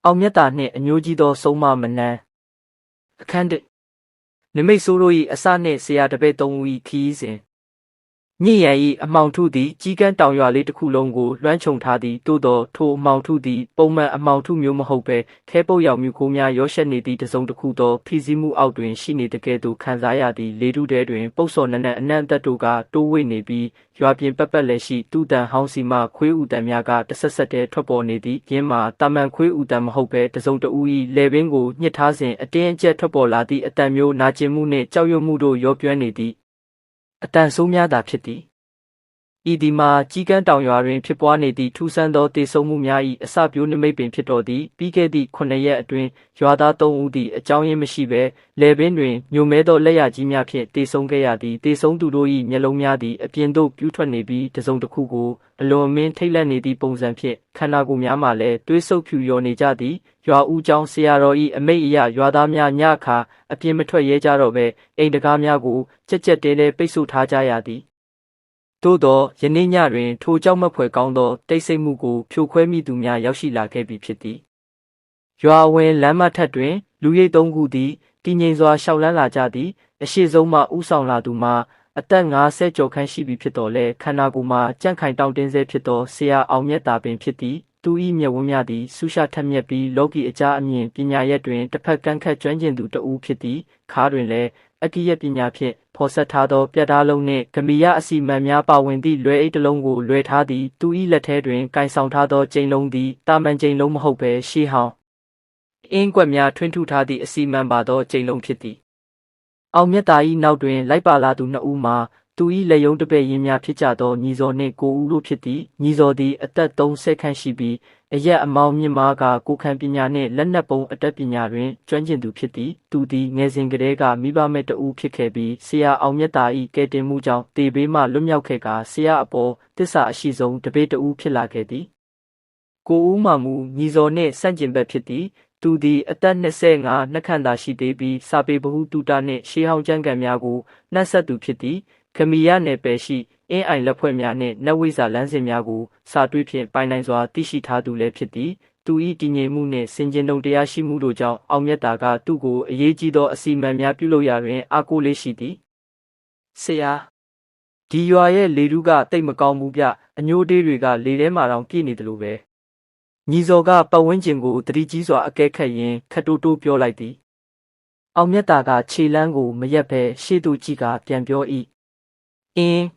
အောင်မြတ်တာနှင့်အမျိုးကြီးသောဆုံးမမနန်းအခန်းတစ်နိမိတ်ဆိုးတို့၏အစနှင့်ဆရာတပည့်သုံးဦး၏ခရီးစဉ်ညစ်ရန်၏အမှောင်ထုသည်ကြီးကန်းတောင်ရွာလေးတစ်ခုလုံးကိုလွှမ်းခြုံထားသည်သို့သောထိုအမှောင်ထုသည်ပုံမှန်အမှောင်ထုမျိုးမဟုတ်ဘဲခဲပုတ်ရောင်မြူခိုးများရောရှက်နေသည့်တစ်စုံတစ်ခုသောဖိစီးမှုအောက်တွင်ရှိနေတကယ်သို့ခံစားရသည်လေထုထဲတွင်ပုတ်စော်နက်နက်အနံ့အသက်တို့ကတိုးဝှေ့နေပြီးရွာပြင်ပတ်ပတ်လည်းရှိတူတန်ဟောင်းစီမှခွေးဥတန်များကတဆက်ဆက်တည်းထွက်ပေါ်နေသည်ရင်းမှာတာမန်ခွေးဥတန်မဟုတ်ဘဲတစ်စုံတစ်ဦး၏လေပင်ကိုညှစ်ထားစဉ်အတင်းအကျပ်ထွက်ပေါ်လာသည့်အတန်မျိုးနာကျင်မှုနှင့်ကြောက်ရွံ့မှုတို့ရောပြွမ်းနေသည်အတန်ဆိုးများသာဖြစ်သည်ဤဒီမှာကြီးကန်းတောင်ရွာတွင်ဖြစ်ပွားနေသည့်ထူးဆန်းသောတေဆုံးမှုများ၏အစပျိုးနိမိတ်ပင်ဖြစ်တော်သည်ပြီးခဲ့သည့်9 ရက်အတွင်းရွာသား3 ဦးသည်အကြောင်းရင်းမရှိဘဲလေပင်တွင်မြို့မဲသောလက်ရကြီးများဖြင့်တေဆုံးခဲ့ရသည်တေဆုံးသူတို့၏မျက်လုံးများသည်အပြင်သို့ပြူးထွက်နေပြီးတစ်စုံတစ်ခုကိုအလွန်အမင်းထိတ်လန့်နေသည့်ပုံစံဖြင့်ခန္ဓာကိုယ်များမှလည်းတွေးဆုပ်ဖြူလျော်နေကြသည်ရွာဦးကျောင်းဆရာတော်၏အမိန့်အရရွာသားများညအခါအပြင်မထွက်ရဲကြတော့ဘဲအိမ်တကားများကိုကြက်ကြက်တဲတဲပိတ်ဆို့ထားကြရသည်သို့သောယနေ့ညတွင်ထိုကြောက်မက်ဖွယ်ကောင်းသောတိတ်ဆိတ်မှုကိုဖြိုခွဲမိသူများရောက်ရှိလာခဲ့ပြီဖြစ်သည်ရွာဝင်လမ်းမထက်တွင်လူရိပ်3 ခုသည်တည်ငြိမ်စွာရှောက်လန်းလာကြသည်အရှိဆုံးမှဥဆောင်လာသူမှာအသက်50ကျော်ခန့်ရှိပြီဖြစ်တော်လဲခန္ဓာကိုယ်မှာကြန့်ခိုင်တောင့်တင်းဆဲဖြစ်သောဆရာအောင်မြတ်တာပင်ဖြစ်သည်သူ၏မျက်ဝန်းများသည်ဆူရှာထက်မြက်ပြီးလောကီအကြအမြင်ပညာရက်တွင်တစ်ဖက်ကန့်ခတ်ကျွမ်းကျင်သူတဦးဖြစ်သည်ခါတွင်လည်းအကိယပညာဖြင့်ဖော်ဆက်ထားသောပြတ်သားလုံးနှင့်ဂမီရအစီမံများပါဝင်သည့်လွယ်အိတ်တစ်လုံးကိုလွယ်ထားသည်သူ၏လက်ထဲတွင်ကင်ဆောင်ထားသောကျိန်လုံးသည်တာမန်ကျိန်လုံးမဟုတ်ဘဲရှေးဟောင်းအင်းကွက်များထွင်းထုထားသည့်အစီမံပါသောကျိန်လုံးဖြစ်သည်အောင်မြတ်တာ၏နောက်တွင်လိုက်ပါလာသူ2 ဦးမှာသူ၏လက်ယုံတပည့်ရင်းများဖြစ်ကြသောညီဇော်နှင့်ကိုဦးတို့ဖြစ်သည်ညီဇော်သည်အသက်30 ခန့်ရှိပြီးအရက်အမောင်းမြင့်မားကကိုခံပညာနှင့်လက်နက်ပုံအတတ်ပညာတွင်ကျွမ်းကျင်သူဖြစ်သည်သူသည်ငယ်စဉ်ကတည်းကမိဘမဲ့တဦးဖြစ်ခဲ့ပြီးဆရာအောင်မြတ်တာ၏ကယ်တင်မှုကြောင့်တေဘေးမှလွတ်မြောက်ခဲ့ကာဆရာအပေါ်တစ္ဆာအရှိဆုံးတပည့်တဦးဖြစ်လာခဲ့သည်ကိုဦးမှမူညီဇော်နှင့်ဆန့်ကျင်ဘက်ဖြစ်သည်သူသည်အသက်25 နှစ်ခန့်သာရှိသေးပြီးစာပေဗဟုသုတနှင့်ရှေးဟောင်းကျမ်းဂန်များကိုနှံ့ဆက်သူဖြစ်သည်ခမီရနယ်ပယ်ရှိအင်းအိုင်လက်ဖွဲ့များနှင့်နတ်ဝိဇာလမ်းစဉ်များကိုစာတွေးဖြင့်ပိုင်နိုင်စွာသိရှိထားသူလည်းဖြစ်သည်သူ၏တည်ငြိမ်မှုနှင့်စင်ကြင်တုံတရားရှိမှုတို့ကြောင့်အောင်မြတ်တာကသူ့ကိုအရေးကြီးသောအစီအမံများပြုလုပ်ရာတွင်အားကိုးလေးရှိသည်ဆရာဒီရွာရဲ့လေထုကတိတ်မကောင်းဘူးဗျအညိုးတေးတွေကလေထဲမှာတောင်ပြည့်နေတယ်လို့ပဲညီဇော်ကပတ်ဝန်းကျင်ကိုတတိကြီးစွာအကဲခတ်ရင်းခတ်တိုးတိုးပြောလိုက်သည်အောင်မြတ်တာကခြေလမ်းကိုမရက်ဘဲရှေ့သို့ကြည့်ကပြန်ပြော၏အင်း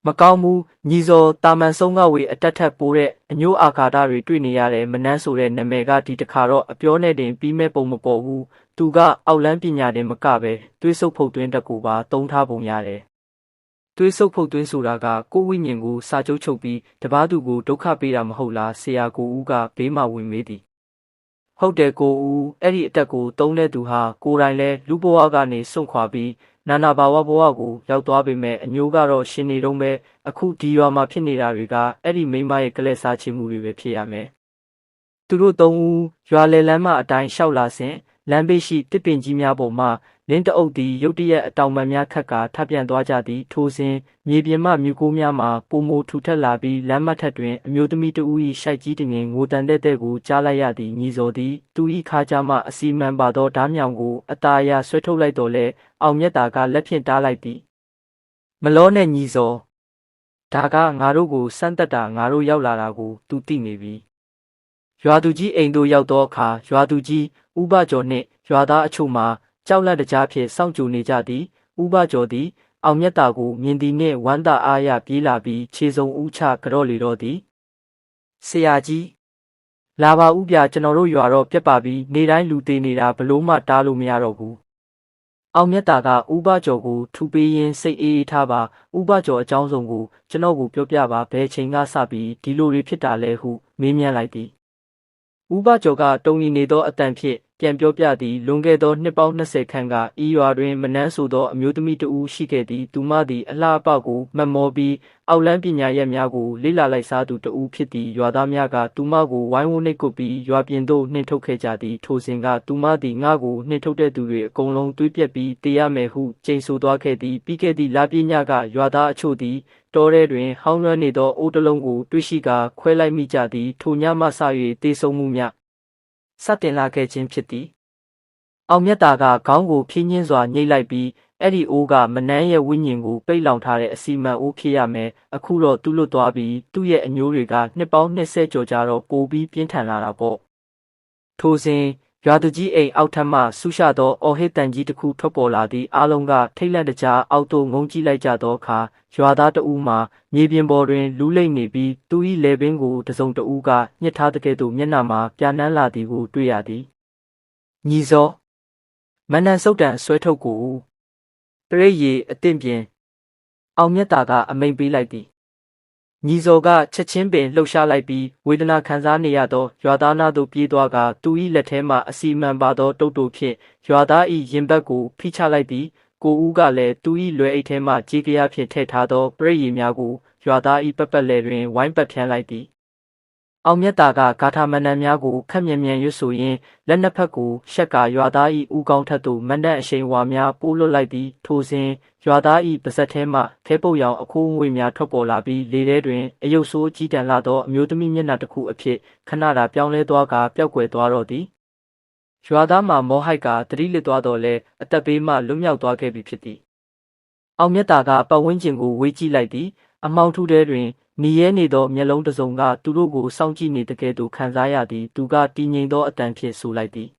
မကောင်းဘူးညီဇော်တာမန်ဆုံးကဝေအတက်ထက်ပိုးတဲ့အညိုးအာကာဒတွေတွေ့နေရတယ်မနှမ်းဆိုတဲ့နာမည်ကဒီတခါတော့အပြောနဲ့တင်ပြီးမဲ့ပုံမပေါ်ဘူးသူကအောက်လန်းပညာတင်မကပဲသွေးဆုပ်ဖုတ်သွင်းတတ်ကိုပါသုံးထားပုံရတယ်သွေးဆုပ်ဖုတ်သွင်းဆိုတာကကိုယ်ဝိညာဉ်ကိုစာချုပ်ချုပ်ပြီးတပားသူကိုဒုက္ခပေးတာမဟုတ်လားဆရာကိုဦးကဘေးမှဝင်မေးသည်ဟုတ်တယ်ကိုဦးအဲ့ဒီအတက်ကိုသုံးတဲ့သူဟာကိုယ်တိုင်လဲလူဘဝကနေစွန့်ခွာပြီးနာနာဘာဝဘဝကိုရောက်သွားပေမဲ့အမျိုးကတော့ရှင်နေတော့ပဲအခုဒီရွာမှာဖြစ်နေတာတွေကအဲ့ဒီမိန်းမရဲ့ကလက်စားချင်မှုတွေပဲဖြစ်ရမယ်သူတို့3 ဦးရွာလေလမ်းမအတိုင်းလျှောက်လာစဉ်လမ်းဘေးရှိတစ်ပင်ကြီးများပေါ်မှလင်းတအုပ်သည်ရုတ်တရက်အတောင်ပံများခတ်ကာထပြန်သွားကြသည်ထိုစဉ်မြေပြင်မှမြူကိုးများမှာပုံမိုထူထက်လာပြီးလမ်းမထက်တွင်အမျိုးသမီးတဦး၏ရှိုက်ကြီးတငင်ငိုတန်တဲ့ကိုကြားလိုက်ရသည်ညီဇော်သည်သူ၏ခါကြားမှအစီမံပါသောဓားမြောင်ကိုအသာအရဆွဲထုတ်လိုက်တော်လဲအောင်မြတ်တာကလက်ဖြင့်တားလိုက်သည်မလောနဲ့ညီဇော်ဒါကငါတို့ကိုစမ်းသက်တာငါတို့ရောက်လာတာကိုသူသိနေပြီရွာသူကြီးအိမ်သို့ရောက်သောအခါရွာသူကြီးဥပကျော်နှင့်ရွာသားအချို့မှာကြောက်လန့်တကြားဖြင့်စောင့်ကြိုနေကြသည်ဥပကျော်သည်အောင်မြတ်တာကိုမြင်သည်နှင့်ဝမ်းသာအားရပြေးလာပြီးခြေစုံဥချကြော့လေတော့သည်ဆရာကြီးလာပါဦးဗျာကျွန်တော်တို့ရွာတော့ပြက်ပါပြီနေတိုင်းလူသေးနေတာဘလို့မှတားလို့မရတော့ဘူးအောင်မြတ်တာကဥပကျော်ကိုထူပေးရင်းစိတ်အေးအေးထားပါဥပကျော်အကြောင်းစုံကိုကျွန်တော်ကိုပြောပြပါဘယ်ချိန်ကစပြီးဒီလိုတွေဖြစ်တာလဲဟုမေးမြန်းလိုက်သည်ဥပကျော်ကတုံနေနေသောအတန်ဖြင့်ပြန်ပြောပြသည်လွန်ခဲ့သောနှစ်ပေါင်း20 ခန့်ကဤရွာတွင်မနှမ်းဆိုသောအမျိုးသမီးတဦးရှိခဲ့သည်သူမသည်အလှအပကိုမတ်မောပြီးအောက်လန်းပညာရက်များကိုလေ့လာလိုက်စားသူတဦးဖြစ်သည်ရွာသားများကသူမကိုဝိုင်းဝန်းနှိပ်ကွပ်ပြီးရွာပြင်သို့နှင်ထုတ်ခဲ့ကြသည်ထိုစဉ်ကသူမသည်ငါကိုနှင်ထုတ်တဲ့သူတွေအကုန်လုံးတွေးပြက်ပြီးတေးရမယ်ဟုကြိမ်ဆိုသွားခဲ့သည်ပြီးခဲ့သည့်လပြည့်ညကရွာသားအချို့သည်တောထဲတွင်ဟောင်းလွှမ်းနေသောအိုးတလုံးကိုတွေးရှိကာခွဲလိုက်မိကြသည်ထိုညမှစ၍တေးဆုံးမှုများ တင်လာခဲ့ခြင်းဖြစ်သည်အောင်မြတ်တာကခေါင်းကိုဖြင်းညင်းစွာညှိလိုက်ပြီးအဲ့ဒီအိုးကမနန်းရဲ့ဝိညာဉ်ကိုပိတ်လောင်ထားတဲ့အစီမံအိုးဖြစ်ရမယ်အခုတော့သူ့လွတ်သွားပြီးသူ့ရဲ့အညိုးတွေကနှစ်ပေါင်း20ကျော်ကြာတော့ပိုပြီးပြင်းထန်လာတာပေါ့ထိုစဉ်ရွာသူကြီးအိမ်အောက်ထပ်မှဆူရှသောအော်ဟစ်တန်ကြီးတစ်ခုထွက်ပေါ်လာသည့်အားလုံးကထိတ်လန့်တကြားအောက်သို့ငုံကြည့်လိုက်ကြသောအခါရွာသားတဦးမှမြေပြင်ပေါ်တွင်လူးလိမ့်နေပြီးသူ၏လယ်ပင်ကိုတစုံတဦးကညှစ်ထားတဲ့ကဲ့သို့မျက်နှာမှာပြနှန်းလာသည်ကိုတွေ့ရသည်ညီစောမန္တန်စုတ်တံဆွဲထုတ်ကိုပရိတ်ရီအသင့်ပြင်အောင်မြတ်တာကအမိန်ပေးလိုက်သည်ညီစောကချက်ချင်းပင်လှုပ်ရှားလိုက်ပြီးဝေဒနာခံစားနေရသောရွာသားနာသို့ပြေးသွားကသူ၏လက်ထဲမှအစီမံပါသောတုတ်တုတ်ဖြင့်ရွာသား၏ရင်ဘတ်ကိုဖိချလိုက်သည်ကိုဦးကလည်းသူ၏လွယ်အိတ်ထဲမှကြေးကရဖြင့်ထည့်ထားသောပရိတ်ရီများကိုရွာသား၏ပပတ်လဲတွင်ဝိုင်းပတ်ဖြန်းလိုက်သည်အောင်မြတ်တာကဂါထာမဏ္ဍန်များကိုခက်မြန်ရွတ်ဆိုရင်းလက်နှစ်ဖက်ကိုရှက်ကရွာသား၏ဦးကောင်းထက်သို့မန္တန်အရှိန်ဝါများပိုးလွတ်လိုက်သည်ထိုစဉ်ရွာသား၏ပါဇက်ထဲမှခဲပုတ်ရောင်အခိုးငွေများထွက်ပေါ်လာပြီးလေထဲတွင်အယုတ်ဆိုးကြီးတန်လာသောအမျိုးသမီးမျက်နှာတစ်ခုအဖြစ်ခဏတာပြောင်းလဲသွားကပျောက်ကွယ်သွားတော့သည်ရွာသားမှမောဟိုက်ကတတိလစ်သွားတော့လဲအသက်ဘေးမှလွတ်မြောက်သွားခဲ့ပြီဖြစ်သည်အောင်မြတ်တာကပတ်ဝန်းကျင်ကိုဝေးကြည့်လိုက်သည်အမောင်ထုထဲတွင်နေရဲနေသောမျက်လုံးတစ်စုံကသူတို့ကိုစောင့်ကြည့်နေတကယ်သို့ခံစားရသည်သူကတည်ငြိမ်သောအတန်ဖြင့်ဆိုလိုက်သည်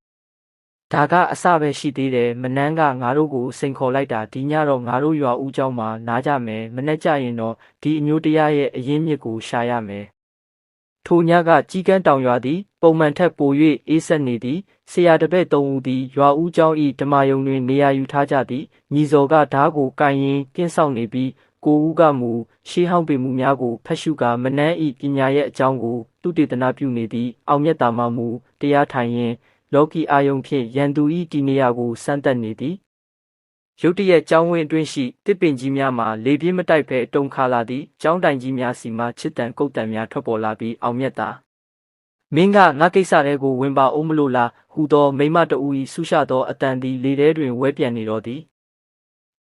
ဒါကအစပဲရှိသေးတယ်မနန်းကငါတို့ကိုစိန်ခေါ်လိုက်တာဒီညတော့ငါတို့ရွာဦးเจ้าမှာနားကြမယ်မနေ့ကျရင်တော့ဒီအမျိုးတရားရဲ့အရင်းမြစ်ကိုရှာရမယ်ထိုညကကြီးကန်းတောင်ရွာသည်ပုံမှန်ထက်ပို၍အေးဆက်နေသည်ဆရာတပည့်သုံးဦးသည်ရွာဦးเจ้า၏ဓမ္မယုံတွင်နေရာယူထားကြသည်ညီစောကဓားကိုကိုင်ရင်းကင်းဆောင်နေပြီးကိုဦးကမူရှေးဟောင်းပေမှုများကိုဖတ်ရှုကာမနန်းဤပညာရဲ့အကြောင်းကိုသူတေသနာပြုနေသည်အောင်မြတ်တာမှမူတရားထိုင်ရင်လောကီအာယုံဖြင့်ရန်သူဤဒီနေရာကိုစမ်းသက်နေသည်ရုတ်တရက်ကျောင်းဝင်းအတွင်းရှိတစ်ပင်ကြီးများမှလေပြင်းမတိုက်ဘဲတုန်ခါလာသည်ကျောင်းတိုင်ကြီးများစီမှချစ်တန်ကုတ်တန်များထွက်ပေါ်လာပြီးအောင်မြတ်တာမင်းကငါကိစ္စတွေကိုဝင်ပါအောင်မလို့လားဟူသောမိမတအူ၏ဆူရှသောအတန်သည်လေထဲတွင်ဝဲပြန်နေတော့သည်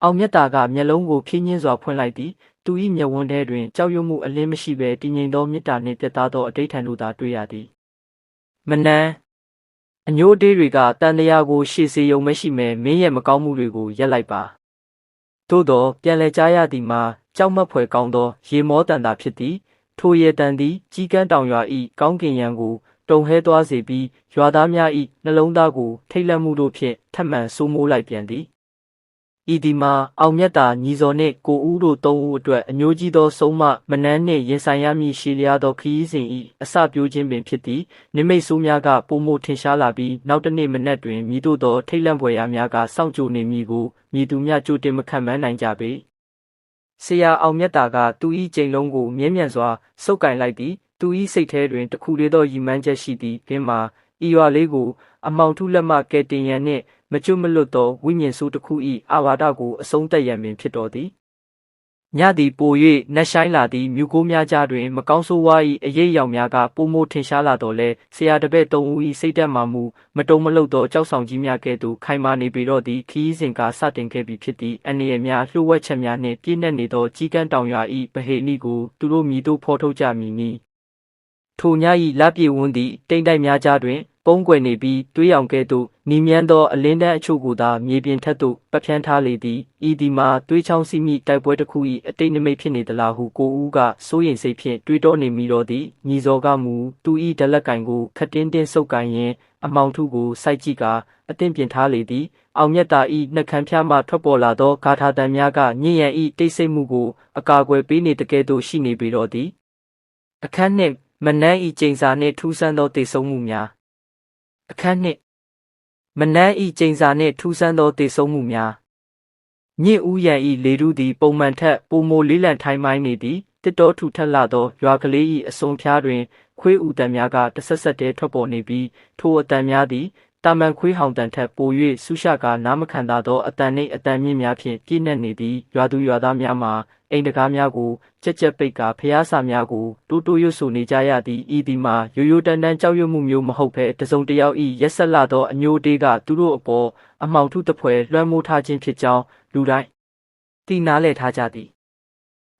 အောင်မြတ်တာကမျက်လုံးကိုဖြင်းညင်းစွာဖွင့်လိုက်သည်သူ၏မျက်ဝန်းထဲတွင်ကြောက်ရွံ့မှုအလင်းမရှိဘဲတည်ငြိမ်သောမေတ္တာနှင့်ပြတ်သားသောအဋ္ဌံတို့သာတွေ့ရသည်မနန်းအညိုးအတေးတွေကတန်တရားကိုရှေ့စေယုံမရှိမဲ့မင်းရဲ့မကောင်းမှုတွေကိုရက်လိုက်ပါသို့တော့ပြန်လဲကြားရသည်မှာကြောက်မက်ဖွယ်ကောင်းသောရေမောတန်တာဖြစ်သည်ထိုရေတန်သည်ကြီးကန်းတောင်ရွာ၏ကောင်းကင်ယံကိုတုံဟဲသွားစေပြီးရွာသားများ၏နှလုံးသားကိုထိတ်လန့်မှုတို့ဖြင့်ထပ်မံဆိုးမိုးလိုက်ပြန်သည်ဤဒီမှာအောင်မြတ်တာညီစောနှင့်ကိုဦးတို့သုံးဦးအတွက်အညိုးကြီးသောဆုံးမမနန်းနှင့်ရင်ဆိုင်ရမည်ရှည်လျားသောခရီးစဉ်၏အစပြိုးခြင်းပင်ဖြစ်သည်နိမိတ်ဆိုးများကပုံမထင်ရှားလာပြီးနောက်တစ်နေ့မနက်တွင်မိတို့သောထိတ်လန့်ဖွယ်ရာများကစောင့်ကြိုနေမည်ကိုမိသူများကြိုတင်မခံမှန်းနိုင်ကြပေဆရာအောင်မြတ်တာကသူ၏ကြိမ်လုံးကိုမြဲမြံစွာစုပ်ကင်လိုက်သည်သူ၏စိတ်ထဲတွင်တခုတည်းသောရည်မှန်းချက်ရှိသည်ပင်မှာဤရွာလေးကိုအမောင်ထုလက်မှကဲတင်ရန်နှင့်မကျွတ်မလွတ်သောဝိညာဉ်ဆိုးတစ်ခု၏အာဝါဒကိုအဆုံးသတ်ရန်ပင်ဖြစ်တော်သည်ညသည်ပို၍နက်ရှိုင်းလာသည့်မြူကိုများကြားတွင်မကောင်းဆိုးဝါး၏အရေးအယောင်များကပုံမထင်ရှားလာတော်လဲဆရာတပည့်သုံးဦး၏စိတ်တက်မှမှုမတုံမလုံသောကြောက်ဆောင်ကြီးများကဲ့သို့ခိုင်မာနေပေတော့သည်ခရီးစဉ်ကစတင်ခဲ့ပြီဖြစ်သည့်အနေအများလှုပ်ဝက်ချက်များနှင့်ပြည့်နှက်နေသောကြီးကန်းတောင်ရွာ၏ဗဟေနိကိုသူတို့မြည်တို့ဖော်ထုတ်ကြမည်နီထိုည၏လပြေဝန်းသည့်တိမ်တိုက်များကြားတွင်ပုံးကွယ်နေပြီးတွေးရောင်ကဲ့သို့နီမြန်းသောအလင်းတန်းအချို့ကိုသာမြေပြင်ထက်သို့ပတ်ဖြန်းထားလေသည်ဤဒီမှာတွေးချောင်းစီမိတိုက်ပွဲတစ်ခု၏အတိတ်နမိတ်ဖြစ်နေသလားဟုကိုဦးကစိုးရိမ်စိတ်ဖြင့်တွေးတောနေမိတော့သည်ညီစောကမူသူ၏ဒလက်ကင်ကိုခတ်တင်းတင်းဆုပ်ကင်ရင်းအမောင်ထုကိုစိုက်ကြည့်ကာအသင့်ပြင်ထားလေသည်အောင်မြတ်တာ၏နှက်ခမ်းဖျားမှထွက်ပေါ်လာသောဂါထာတန်များကညဉ့်ရန်၏တိတ်ဆိတ်မှုကိုအကာအကွယ်ပေးနေတကယ်သို့ရှိနေပေတော့သည်အခန်းနှင့်မနန်း၏ကျိန်စာနှင့်ထူးဆန်းသောတည်ဆုံမှုများအခန်းနှင့်မနန်း၏ကျိန်စာနှင့်ထူးဆန်းသောတည်ဆုံမှုများညစ်ဦးရန်၏လေထုသည်ပုံမှန်ထက်ပိုမိုလေးလံထိုင်းမိုင်းနေသည်တစ်တော်ထူထက်လာသောရွာကလေး၏အစွန်ဖျားတွင်ခွေးဥတံများကတဆက်ဆက်တည်းထွက်ပေါ်နေပြီးထိုအတံများသည်တာမန်ခွေးဟောင်တန်ထက်ပို၍ဆူရှကာနားမခံသာသောအတန်နှင့်အတန်မြင့်များဖြင့်ပြည့်နှက်နေသည်ရွာသူရွာသားများမှာအိမ်တကားများကိုကြက်ကြက်ပိတ်ကာဖျားစာများကိုတိုးတိုးရွတ်ဆိုနေကြရသည်ဤဒီမှာရိုးရိုးတန်းတန်းကြောက်ရွံ့မှုမျိုးမဟုတ်ဘဲတစုံတစ်ယောက်၏ရက်ဆက်လာသောအညိုတေးကသူတို့အပေါ်အမှောင်ထုတဖွဲလွှမ်းမိုးထားခြင်းဖြစ်ကြောင်းလူတိုင်းသိနားလည်ထားကြသည်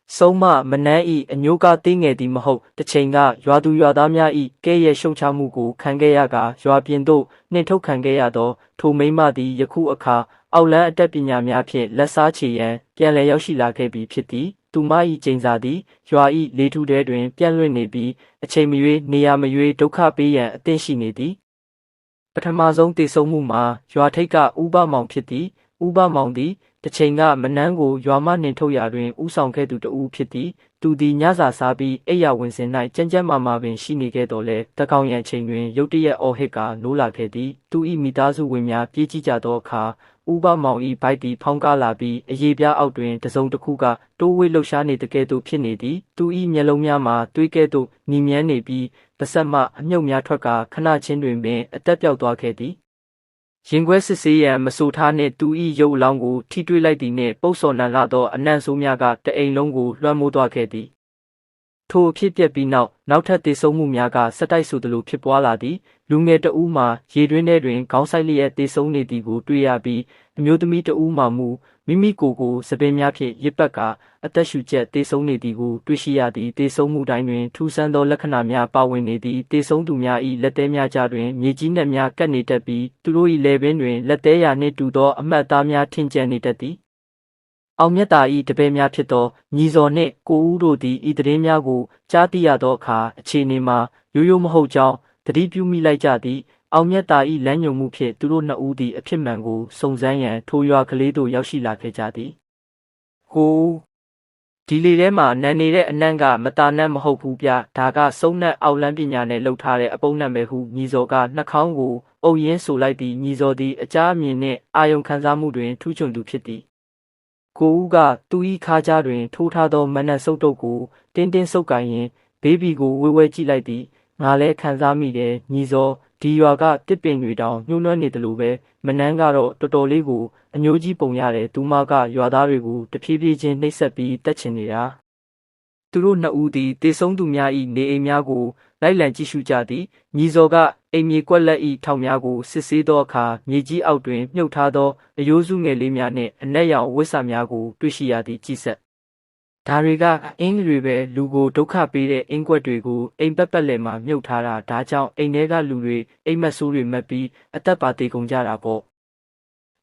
ဆုံးမမနန်းဤအညိုကသေးငယ်သည်မဟုတ်တစ်ချိန်ကရွာသူရွာသားများဤကဲ့ရဲ့ရှုံချမှုကိုခံခဲ့ရကရွာပြင်သို့နှင်ထုတ်ခံခဲ့ရသောထိုမိန်းမသည်ယခုအခါအောက်လန်းအတတ်ပညာများဖြင့်လက်စားချေရန်ပြန်လည်ရောက်ရှိလာခဲ့ပြီဖြစ်သည်သူမ၏ကျိန်စာသည်ရွာ၏လေထုထဲတွင်ပြန့်လွင့်နေပြီးအချိန်မရွေးနေရာမရွေးဒုက္ခပေးရန်အသင့်ရှိနေသည်ပထမဆုံးတည်ဆုံမှုမှာရွာထိပ်ကဥပမောင်ဖြစ်သည်ဥပမောင်သည်တစ်ချိန်ကမနန်းကိုရွာမှနှင်ထုတ်ရာတွင်ဥဆောင်ခဲ့သူတဦးဖြစ်သည်သူသည်ညစာစားပြီးအိယာဝင်စဉ်၌ကြမ်းကြမ်းမာမာပင်ရှိနေခဲ့တော်လဲတကောင်ရန်ချိန်တွင်ရုတ်တရက်အော်ဟစ်ကနိုးလာခဲ့သည်သူ၏မိသားစုဝင်များပြေးကြည့်ကြသောအခါဥပမောင်၏ဘိုက်သည်ဖောင်းကားလာပြီးအရေပြားအောက်တွင်တစုံတစ်ခုကတိုးဝေးလှုပ်ရှားနေတကဲ့သို့ဖြစ်နေသည်သူ၏မျက်လုံးများမှာတွေးကဲ့သို့ညီမြန်းနေပြီးပါးစပ်မှအမြုပ်များထွက်ကခဏချင်းတွင်ပင်အသက်ပြောက်သွားခဲ့သည်ရင်ခွဲစစ်ဆေးရန်မဆိုထားနှင့်သူ၏ရုပ်အလောင်းကိုထိတွေ့လိုက်သည်နှင့်ပုတ်စော်နံလာသောအနံ့ဆိုးများကတအိမ်လုံးကိုလွှမ်းမိုးသွားခဲ့သည်ထိုအဖြစ်ပြက်ပြီးနောက်ထပ်တည်ဆုံမှုများကဆက်တိုက်ဆိုသလိုဖြစ်ပွားလာသည်လူငယ်တဦးမှာရေတွင်းထဲတွင်ခေါင်းဆိုင်လျက်တည်ဆုံနေသည်ကိုတွေ့ရပြီးအမျိုးသမီးတဦးမှမူမိမိကိုယ်စပင်များဖြင့်ရစ်ပတ်ကအသက်ရှူချက်တည်ဆုံနေသည်ကိုတွေ့ရှိရသည်တည်ဆုံမှုတိုင်းတွင်ထူးဆန်းသောလက္ခဏာများပါဝင်နေသည်တည်ဆုံသူများ၏လက်သေးများကြားတွင်မြေကြီးနှက်များကပ်နေတတ်ပြီးသူတို့၏လယ်ပင်တွင်လက်သေးရာနှင့်တူသောအမတ်သားများထင်ကျန်နေတတ်သည်အောင်မြတ်တာ၏တပည့်များဖြစ်သောညီဇော်နှင့်ကိုဦးတို့သည်ဤသတင်းများကိုကြားသိရသောအခါအခြေအနေမှာရိုးရိုးမဟုတ်ကြောင်းသတိပြုမိလိုက်ကြသည်အောင်မြတ်တာ၏လမ်းညွှန်မှုဖြင့်သူတို့နှစ်ဦးသည်အဖြစ်မှန်ကိုစုံစမ်းရန်ထိုရွာကလေးသို့ရောက်ရှိလာခဲ့ကြသည်ဟိုးဒီလေထဲမှာနန်နေတဲ့အနံ့ကမတာနတ်မဟုတ်ဘူးဗျဒါကစုံနက်အောက်လန်းပညာနဲ့လှုပ်ထားတဲ့အပုံနတ်ပဲဟုညီဇော်ကနှာခေါင်းကိုအုပ်ရင်းဆိုလိုက်သည်ညီဇော်သည်အကြအမြင်နှင့်အာယုံခံစားမှုတွင်ထူးချွန်သူဖြစ်သည်ကိုဦးကသူ၏ခါးကြားတွင်ထိုးထားသောမနက်စုပ်တုပ်ကိုတင်းတင်းဆုပ်ကိုင်ရင်ဘေးဘီကိုဝဲဝဲကြည့်လိုက်သည်ငါလည်းခံစားမိတယ်ညီဇော်ဒီရွာကတစ်ပင်တွေတောင်ညှိုးနှွမ်းနေတယ်လို့ပဲမနန်းကတော့တော်တော်လေးကိုအညိုကြီးပုံရတယ်သူမကရွာသားတွေကိုတဖြည်းဖြည်းချင်းနှိပ်စက်ပြီးတက်ချင်နေတာသူတို့နှစ်ဦးသည်တေဆုံးသူများ၏နေအိမ်များကိုလိုက်လံကြည့်ရှုကြသည်ညီဇော်ကအိမ်မြေကွက်လက်၏ထောင်များကိုစစ်ဆေးသောအခါမြေကြီးအောက်တွင်မြုပ်ထားသောအယိုးစုငယ်လေးများနှင့်အနက်ရောင်ဝတ်စာများကိုတွေ့ရှိရသည်ကြည့်ဆက်ဒါတွေကအင်းတွေပဲလူကိုဒုက္ခပေးတဲ့အင်းကွက်တွေကိုအိမ်ပတ်လည်မှာမြုပ်ထားတာဒါကြောင့်အိမ်ထဲကလူတွေအိမ်မက်ဆိုးတွေမက်ပြီးအသက်ပါသေးကုန်ကြတာပေါ့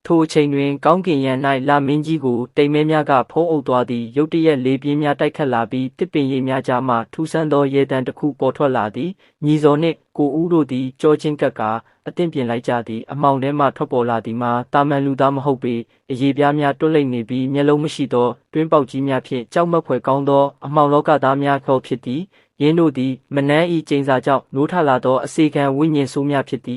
ထိုအချိန်တွင်ကောင်းကင်ယံ၌လာမင်းကြီးကိုတိမ်မဲများကဖုံးအုပ်သွားသည်ရုတ်တရက်လေပြင်းများတိုက်ခတ်လာပြီးတစ်ပင်ရိပ်များကြားမှထူဆန်းသောရေတံတစ်ခုပေါ်ထွက်လာသည်ညီဇော်နှင့်ကိုဦးတို့သည်ကြောချင်းကပ်ကအသင့်ပြင်လိုက်ကြသည်အမောင်ထဲမှထွက်ပေါ်လာသည်မှာတာမန်လူသားမဟုတ်ပေအရေပြားများတွန့်လိမ့်နေပြီးမျက်လုံးမရှိသောတွင်းပေါက်ကြီးများဖြင့်ကြောက်မက်ဖွယ်ကောင်းသောအမောင်လောကသားများခေါ်ဖြစ်သည်ယင်းတို့သည်မနန်းဤကျိန်စာကြောင့်နိုးထလာသောအစေခံဝိညာဉ်ဆိုးများဖြစ်သည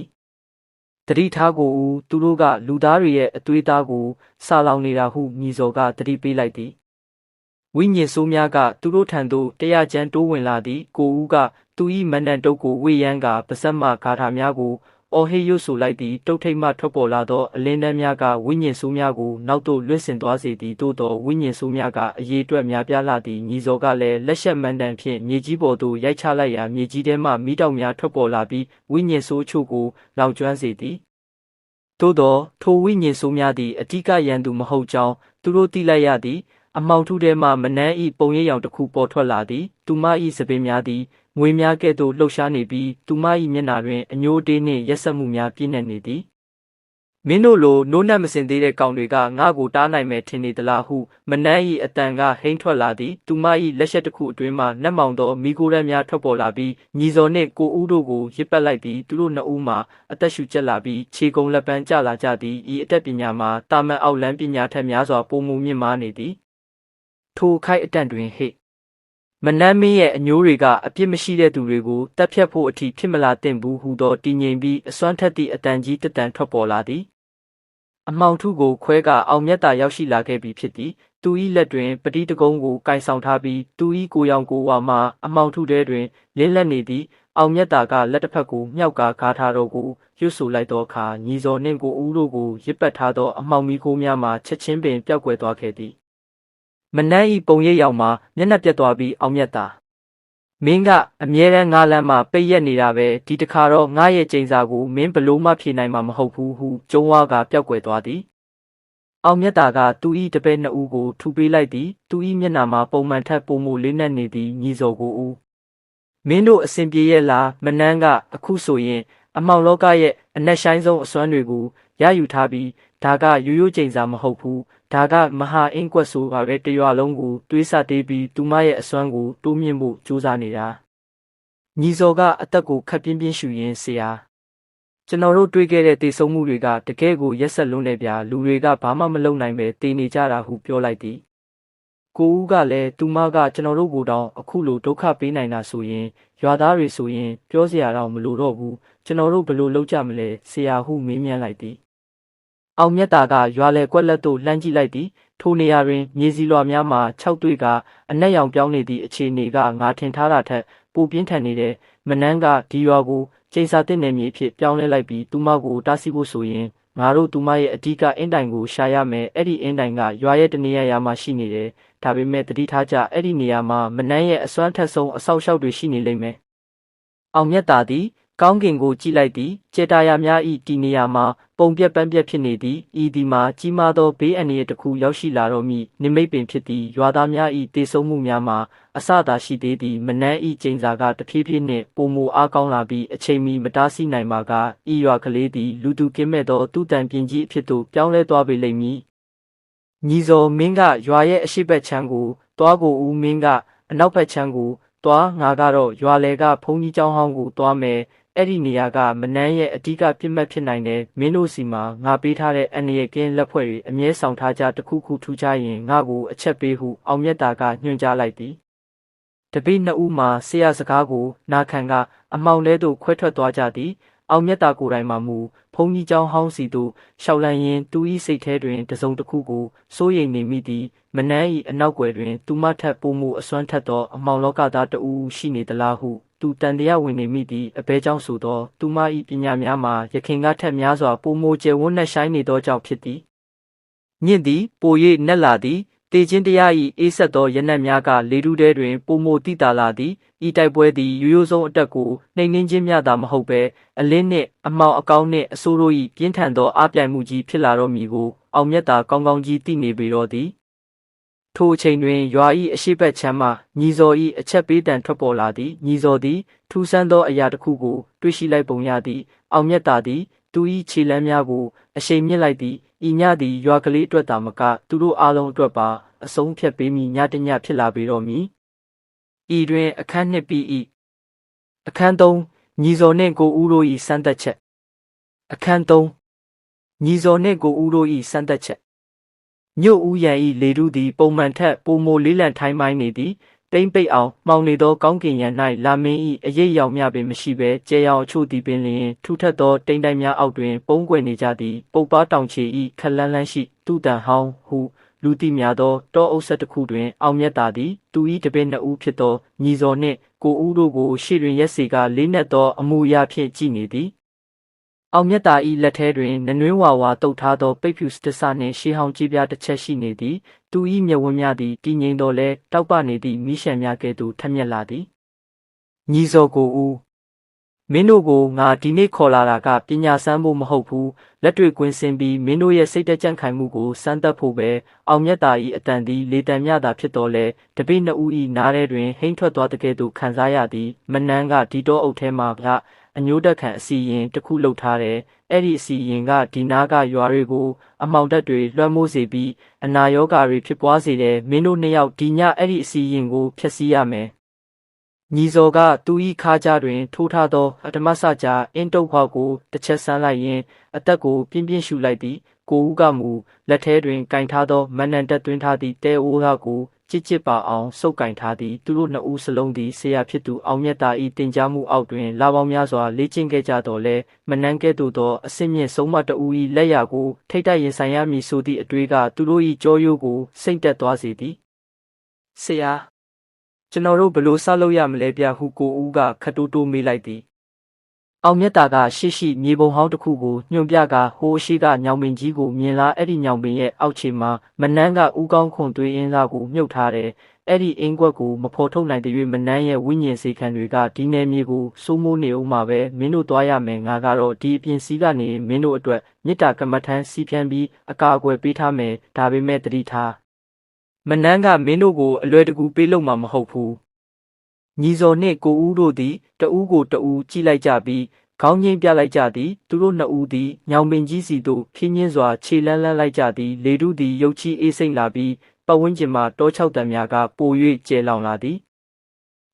်တတိထားကိုဦးသူတို့ကလူသားတွေရဲ့အသွေးသားကိုစာလောင်နေတာဟုညီဇော်ကတတိပေးလိုက်သည်ဝိညာဉ်ဆိုးများကသူတို့ထံသို့တရားကျမ်းတိုးဝင်လာသည်ကိုဦးကသူ၏မန္တန်တုပ်ကိုဝေယမ်းကပါဇက်မှဂါထာများကိုအော်ဟေရွတ်ဆိုလိုက်သည်တုတ်ထိပ်မှထွက်ပေါ်လာသောအလင်းတန်းများကဝိညာဉ်ဆိုးများကိုနောက်သို့လွင့်ဆင်သွားစေသည်သို့သောဝိညာဉ်ဆိုးများကအရေးအတွက်များပြားလာသည်ညီဇော်ကလည်းလက်ရှက်မန္တန်ဖြင့်မြေကြီးပေါ်သို့ရိုက်ချလိုက်ရာမြေကြီးထဲမှမိတောက်များထွက်ပေါ်လာပြီးဝိညာဉ်ဆိုးချို့ကိုလောင်ကျွမ်းစေသည်သို့သောထိုဝိညာဉ်ဆိုးများသည်အတိကရန်သူမဟုတ်ကြောင်းသူတို့သိလိုက်ရသည်အမောင်ထုထဲမှမနန်းဤပုံရိပ်ရောင်တစ်ခုပေါ်ထွက်လာသည်သူမ၏စပင်များသည်ငွေများကဲ့သို့လှုပ်ရှားနေပြီးသူမ၏မျက်နှာတွင်အညိုအတေးနှင့်ရက်စက်မှုများပြည့်နှက်နေသည်မင်းတို့လိုနိုးနှက်မစင်သေးတဲ့ကောင်တွေကငါ့ကိုတားနိုင်မယ်ထင်နေသလားဟုမနန်း၏အတန်ကဟိန်းထွက်လာသည်သူမ၏လက်ချက်တစ်ခုအတွင်းမှနှက်မောင်သောမိခိုးရဲများထွက်ပေါ်လာပြီးညီဇော်နှင့်ကိုဦးတို့ကိုရစ်ပတ်လိုက်သည်သူတို့နှစ်ဦးမှာအသက်ရှူကျက်လာပြီးခြေကုံလက်ပန်းကျလာကြသည်ဤအတတ်ပညာမှာတာမန်အောက်လန်းပညာထက်များစွာပိုမိုမြင့်မားနေသည်ထိုခိုက်အတန့်တွင်ဟေ့မနန်းမင်းရဲ့အညိုးတွေကအပြစ်မရှိတဲ့သူတွေကိုတပ်ဖြတ်ဖို့အထိဖြစ်မလာသင့်ဘူးဟူသောတည်ငြိမ်ပြီးအစွမ်းထက်သည့်အတန်ကြီးတတန်ထွက်ပေါ်လာသည်အမောင်ထုကိုခွဲကအောင်မြတ်တာရောက်ရှိလာခဲ့ပြီဖြစ်သည်သူ၏လက်တွင်ပတိတကုံးကိုကင်ဆောင်ထားပြီးသူ၏ကိုရောင်ကိုဝါမှအမောင်ထုထဲတွင်လင်းလက်နေသည်အောင်မြတ်တာကလက်တစ်ဖက်ကိုမြောက်ကဂါထာတော်ကိုရွတ်ဆိုလိုက်သောအခါညီဇော်နှင့်ကိုဦးတို့ကိုရစ်ပတ်ထားသောအမောင်မီခိုးများမှချက်ချင်းပင်ပျောက်ကွယ်သွားခဲ့သည်မနန်းဤပုံရိပ်ရောင်မှာမျက်နှာပြတ်သွားပြီးအောင်မြတ်တာမင်းကအမြဲတမ်းငါလမ်းမှာပိတ်ရက်နေတာပဲဒီတခါတော့ငါရဲ့ကျိန်စာကိုမင်းဘလို့မှဖြေနိုင်မှာမဟုတ်ဘူးဟုကျုံးဝါကပျောက်ကွယ်သွားသည် အောင်မြတ်တာကသူဤတပည့်နှစ်ဦးကိုထူပေးလိုက်သည်သူဤမျက်နှာမှာပုံမှန်ထက်ပိုမိုလေးနက်နေသည်ညီစော်ကိုဦးမင်းတို့အစဉ်ပြေရဲ့လားမနှမ်းကအခုဆိုရင်အမောင်လောကရဲ့အနက်ရှိုင်းဆုံးအစွမ်းတွေကိုရယူထားပြီးဒါကရိုးရိုးကျိန်စာမဟုတ်ဘူးဒါကမဟာအင်းကွက်ဆိုပါပဲတရွာလုံးကိုတွေးဆတေးပြီးသူမရဲ့အစွမ်းကိုတိုးမြင့်ဖို့ကြိုးစားနေတာညီစော်ကအသက်ကိုခပ်ပြင်းပြင်းရှူရင်းဆရာကျွန်တော်တို့တွေးခဲ့တဲ့တေဆုံးမှုတွေကတကယ်ကိုရက်ဆက်လွန်းနေပြလူတွေကဘာမှမလုပ်နိုင်ပဲတေနေကြတာဟုပြောလိုက်သည်ကိုဦးကလည်းသူမကကျွန်တော်တို့ကိုတောင်အခုလိုဒုက္ခပေးနိုင်တာဆိုရင်ရွာသားတွေဆိုရင်ပြောစရာတော့မလိုတော့ဘူးကျွန်တော်တို့ဘယ်လိုလုပ်ကြမလဲဆရာဟုမေးမြန်းလိုက်သည်အောင်မြတ်တာကရွာလေကွက်လက်သို့လှမ်းကြည့်လိုက်သည်ထိုနေရာတွင်မြေစီလွှာများမှာ၆တွေ့ကအနက်ရောင်ပြောင်းနေသည့်အခြေအနေကငါထင်ထားတာထက်ပိုပြင်းထန်နေတဲ့မနှမ်းကဒီရွာကိုကျိန်စာတဲ့နယ်မြေဖြစ်ပြောင်းလဲလိုက်ပြီးသူမကိုတားဆီးဖို့ဆိုရင်ငါတို့သူမရဲ့အဓိကအင်းတိုင်ကိုရှာရမယ်အဲ့ဒီအင်းတိုင်ကရွာရဲ့တနေရာမှာရှိနေတယ်ဒါပေမဲ့တတိထားကြအဲ့ဒီနေရာမှာမနှမ်းရဲ့အစွမ်းထက်ဆုံးအဆောက်အအုံတွေရှိနေလိမ့်မယ်အောင်မြတ်တာသည်ကောင်းကင်ကိုကြည့်လိုက်သည်ကျေတာယာများဤဒီနေရာမှာပုံပြက်ပန်းပြက်ဖြစ်နေသည်ဤဒီမှာကြီးမားသောဘေးအန္တရာယ်တစ်ခုရောက်ရှိလာတော့မည်နိမိတ်ပင်ဖြစ်သည်ရွာသားများဤတေဆုံးမှုများမှာအစသာရှိသေးသည်မနှမ်းဤကျိန်စာကတဖြည်းဖြည်းနှင့်ပုံမူအားကောင်းလာပြီးအချိန်မီမတားဆီးနိုင်ပါကဤရွာကလေးသည်လူသူကင်းမဲ့သောသူတန်ပြင်းကြီးအဖြစ်သို့ပြောင်းလဲသွားပေလိမ့်မည်ညီစော်မင်းကရွာရဲ့အရှိတ်ဘက်ချမ်းကိုတွားကိုဦးမင်းကအနောက်ဘက်ချမ်းကိုတွားငါကတော့ရွာလေကဘုံကြီးကျောင်းဟောင်းကိုတွားမယ်အဲ့ဒီနေရာကမနှမ်းရဲ့အဓိကပြစ်မှတ်ဖြစ်နိုင်တယ်မင်းတို့စီမှာငါပေးထားတဲ့အန္တရာယ်ကင်းလက်ဖွဲ့တွေအမြဲဆောင်ထားကြတခုခုထူးခြားရင်ငါကိုအချက်ပေးဟုအောင်မြတ်တာကညွှန်ကြားလိုက်သည်တပည့်နှစ်ဦးမှာဆရာစကားကိုနာခံကအမောင်လဲသို့ခွဲထွက်သွားကြသည်အောင်မြတ်တာကိုယ်တိုင်မှမူဘုံကြီးကျောင်းဟောင်းစီသို့ရှောက်လန်းရင်းသူ၏စိတ်ထဲတွင်တစုံတစ်ခုကိုစိုးရိမ်နေမိသည်မနှမ်း၏အနောက်ွယ်တွင်သူမထက်ပိုမိုအစွမ်းထက်သောအမောင်လောကသားတဦးရှိနေသလားဟုသူတန်တရားဝင်နေမိသည်အဘဲကြောင့်ဆိုသောသူမ၏ပညာများမှာယခင်ကထက်များစွာပိုမိုကျယ်ဝန်းနှက်ဆိုင်နေသောကြောင့်ဖြစ်သည်မြင့်သည်ပို၍နက်လာသည်တေခြင်းတရား၏အေးဆက်သောရနက်များကလေထုထဲတွင်ပိုမိုတိတာလာသည်ဤတိုက်ပွဲသည်ရိုးရိုးဆုံးအတက်ကိုနှိမ်နှင်းခြင်းများသာမဟုတ်ဘဲအလင်းနှင့်အမောင်အကောင်းနှင့်အဆိုးတို့၏ပြင်းထန်သောအပြိုင်မှုကြီးဖြစ်လာတော့မည်ကိုအောင်မြတ်သာကောင်းကောင်းကြီးသိနေပေတော့သည်ထိုအချိန်တွင်ရွာ၏အရှိတ်ဘက်ချမ်းမှညီစော်၏အချက်ပေးတံထွက်ပေါ်လာသည်ညီစော်သည်ထူးဆန်းသောအရာတစ်ခုကိုတွေ့ရှိလိုက်ပုံရသည်အောင်မြတ်သာသည်သူ၏ခြေလမ်းများကိုအရှိန်မြင့်လိုက်သည်ဤညသည်ရွာကလေးအတွက်သာမကသူတို့အားလုံးအတွက်ပါအဆုံးဖြတ်ပေးမည်ညတညဖြစ်လာပေတော့မည်ဤတွင်အခန်းနှစ်ပြီး၏အခန်း3ညီစော်နှင့်ကိုဦးတို့၏စမ်းသပ်ချက်အခန်း3ညီစော်နှင့်ကိုဦးတို့၏စမ်းသပ်ချက်မြို့ဦးရန်၏လေထုသည်ပုံမှန်ထက်ပိုမိုလေးလံထိုင်းပိုင်းနေသည်တိမ့်ပိတ်အောင်မှောင်နေသောကောင်းကင်ရန်၌လာမင်း၏အရေးရောင်များပင်မရှိဘဲကျဲရောင်အချို့သည်ပင်လျင်ထူထပ်သောတိမ်တိုင်များအောက်တွင်ပုံကွယ်နေကြသည်ပုပ်ပါတောင်ချေ၏ခက်လန်းလန်းရှိသူတန်ဟောင်းဟုလူသိများသောတောအုပ်ဆက်တစ်ခုတွင်အောင်မြတ်တာသည်သူ၏တပည့်နှစ်ဦးဖြစ်သောညီစော်နှင့်ကိုဦးတို့ကိုရှေ့တွင်ရက်စီကလေးနက်သောအမူအရာဖြင့်ကြည့်နေသည်အောင်မြတ်တာ၏လက်ထဲတွင်နနွင်းဝါဝါတုပ်ထားသောပိတ်ဖြူစတဆနှင့်ရှေးဟောင်းကြီးပြားတစ်ချက်ရှိနေသည်သူ၏မျက်ဝန်းများသည်တည်ငြိမ်တော်လဲတောက်ပနေသည့်မိရှံများကဲ့သို့ထက်မြက်လာသည်ညီစော်ကိုဦးမင်းတို့ကိုငါဒီနေ့ခေါ်လာတာကပညာစမ်းဖို့မဟုတ်ဘူးလက်တွေ့ကွင်းဆင်းပြီးမင်းတို့ရဲ့စိတ်တကြံ့ခိုင်မှုကိုစမ်းသပ်ဖို့ပဲအောင်မြတ်တာ၏အတန်သည်လေတံမြတာဖြစ်တော်လဲတပိနှစ်ဦး၏နားထဲတွင်ဟိမ့်ထွက်သွားတဲ့ကဲ့သို့ခံစားရသည်မနှမ်းကဒီတော့အုပ်ထဲမှအညိုးတက်ခံအစီရင်တစ်ခုလှုပ်ထားတယ်အဲ့ဒီအစီရင်ကဒီနားကရွာတွေကိုအမောင်တက်တွေလွှမ်းမိုးစေပြီးအနာရောဂါတွေဖြစ်ပွားစေတယ်မင်းတို့နှစ်ယောက်ဒီညအဲ့ဒီအစီရင်ကိုဖျက်ဆီးရမယ်ညီစော်ကသူ၏ခါးကြားတွင်ထိုးထားသောအဓမ္မစကြာအင်းတုပ်ဖောက်ကိုတစ်ချက်ဆန်းလိုက်ရင်းအသက်ကိုပြင်းပြင်းရှူလိုက်သည်ကိုဦးကမူလက်ထဲတွင်ကင်ထားသောမန္တန်တက်သွင်းထားသည့်တဲအိုးသားကိုကြစ်ပါအောင်စုပ်ကင်ထားသည်သူတို့နှစ်ဦးစလုံးသည်ဆရာဖြစ်သူအောင်မြတ်တာ၏တင်ကြားမှုအောက်တွင်လာပေါင်းများစွာလေ့ကျင့်ခဲ့ကြတော်လဲမနှမ်းကဲ့သို့သောအစင်းမြင့်ဆုံးမတအူ၏လက်ရာကိုထိတ်တိုက်ရင်ဆိုင်ရမည်ဆိုသည့်အတွေးကသူတို့၏ကြောရိုးကိုစိတ်တက်သွားစေသည်ဆရာကျွန်တော်တို့ဘလို့ဆောက်လုပ်ရမလဲဗျဟုကိုဦးကခတိုးတိုးမေးလိုက်သည်အောင်မြတ်တာကရှိမြေပုံဟောင်းတစ်ခုကိုညွှန်ပြကဟိုးရှိကညောင်ပင်ကြီးကိုမြင်လာအဲ့ဒီညောင်ပင်ရဲ့အောက်ခြေမှာမနှမ်းကဥကောင်းခွန်သွေးအင်းသားကိုမြုပ်ထားတယ် အဲ့ဒီအင်းကွက်ကိုမဖော်ထုတ်နိုင်တဲ့၍မနန်းရဲ့ဝိညာဉ်စေခံတွေကဒီနယ်မြေကိုစိုးမိုးနေဦးမှာပဲမင်းတို့သွားရမယ်ငါကတော့ဒီအပြင်စီးကနေမင်းတို့အတွက်မေတ္တာကမ္မထမ်းစီးဖြန်းပြီးအကာအကွယ်ပေးထားမယ်ဒါပေမဲ့တတိထားမနန်းကမင်းတို့ကိုအလွယ်တကူပေးလို့မှမဟုတ်ဘူးညီဇော်နှင့်ကိုဦးတို့သည်တဦးကိုတဦးကြည့်လိုက်ကြပြီးခေါင်းငိမ့်ပြလိုက်ကြသည်သူတို့နှစ်ဦးသည်ညောင်ပင်ကြီးစီသို့ဖြင်းညင်းစွာခြေလန်းလန်းလိုက်ကြသည်လေထုသည်ရုတ်ချီအေးစိမ့်လာပြီးပတ်ဝန်းကျင်မှာတောချောက်တံများကပို၍ကျဲလောင်လာသည်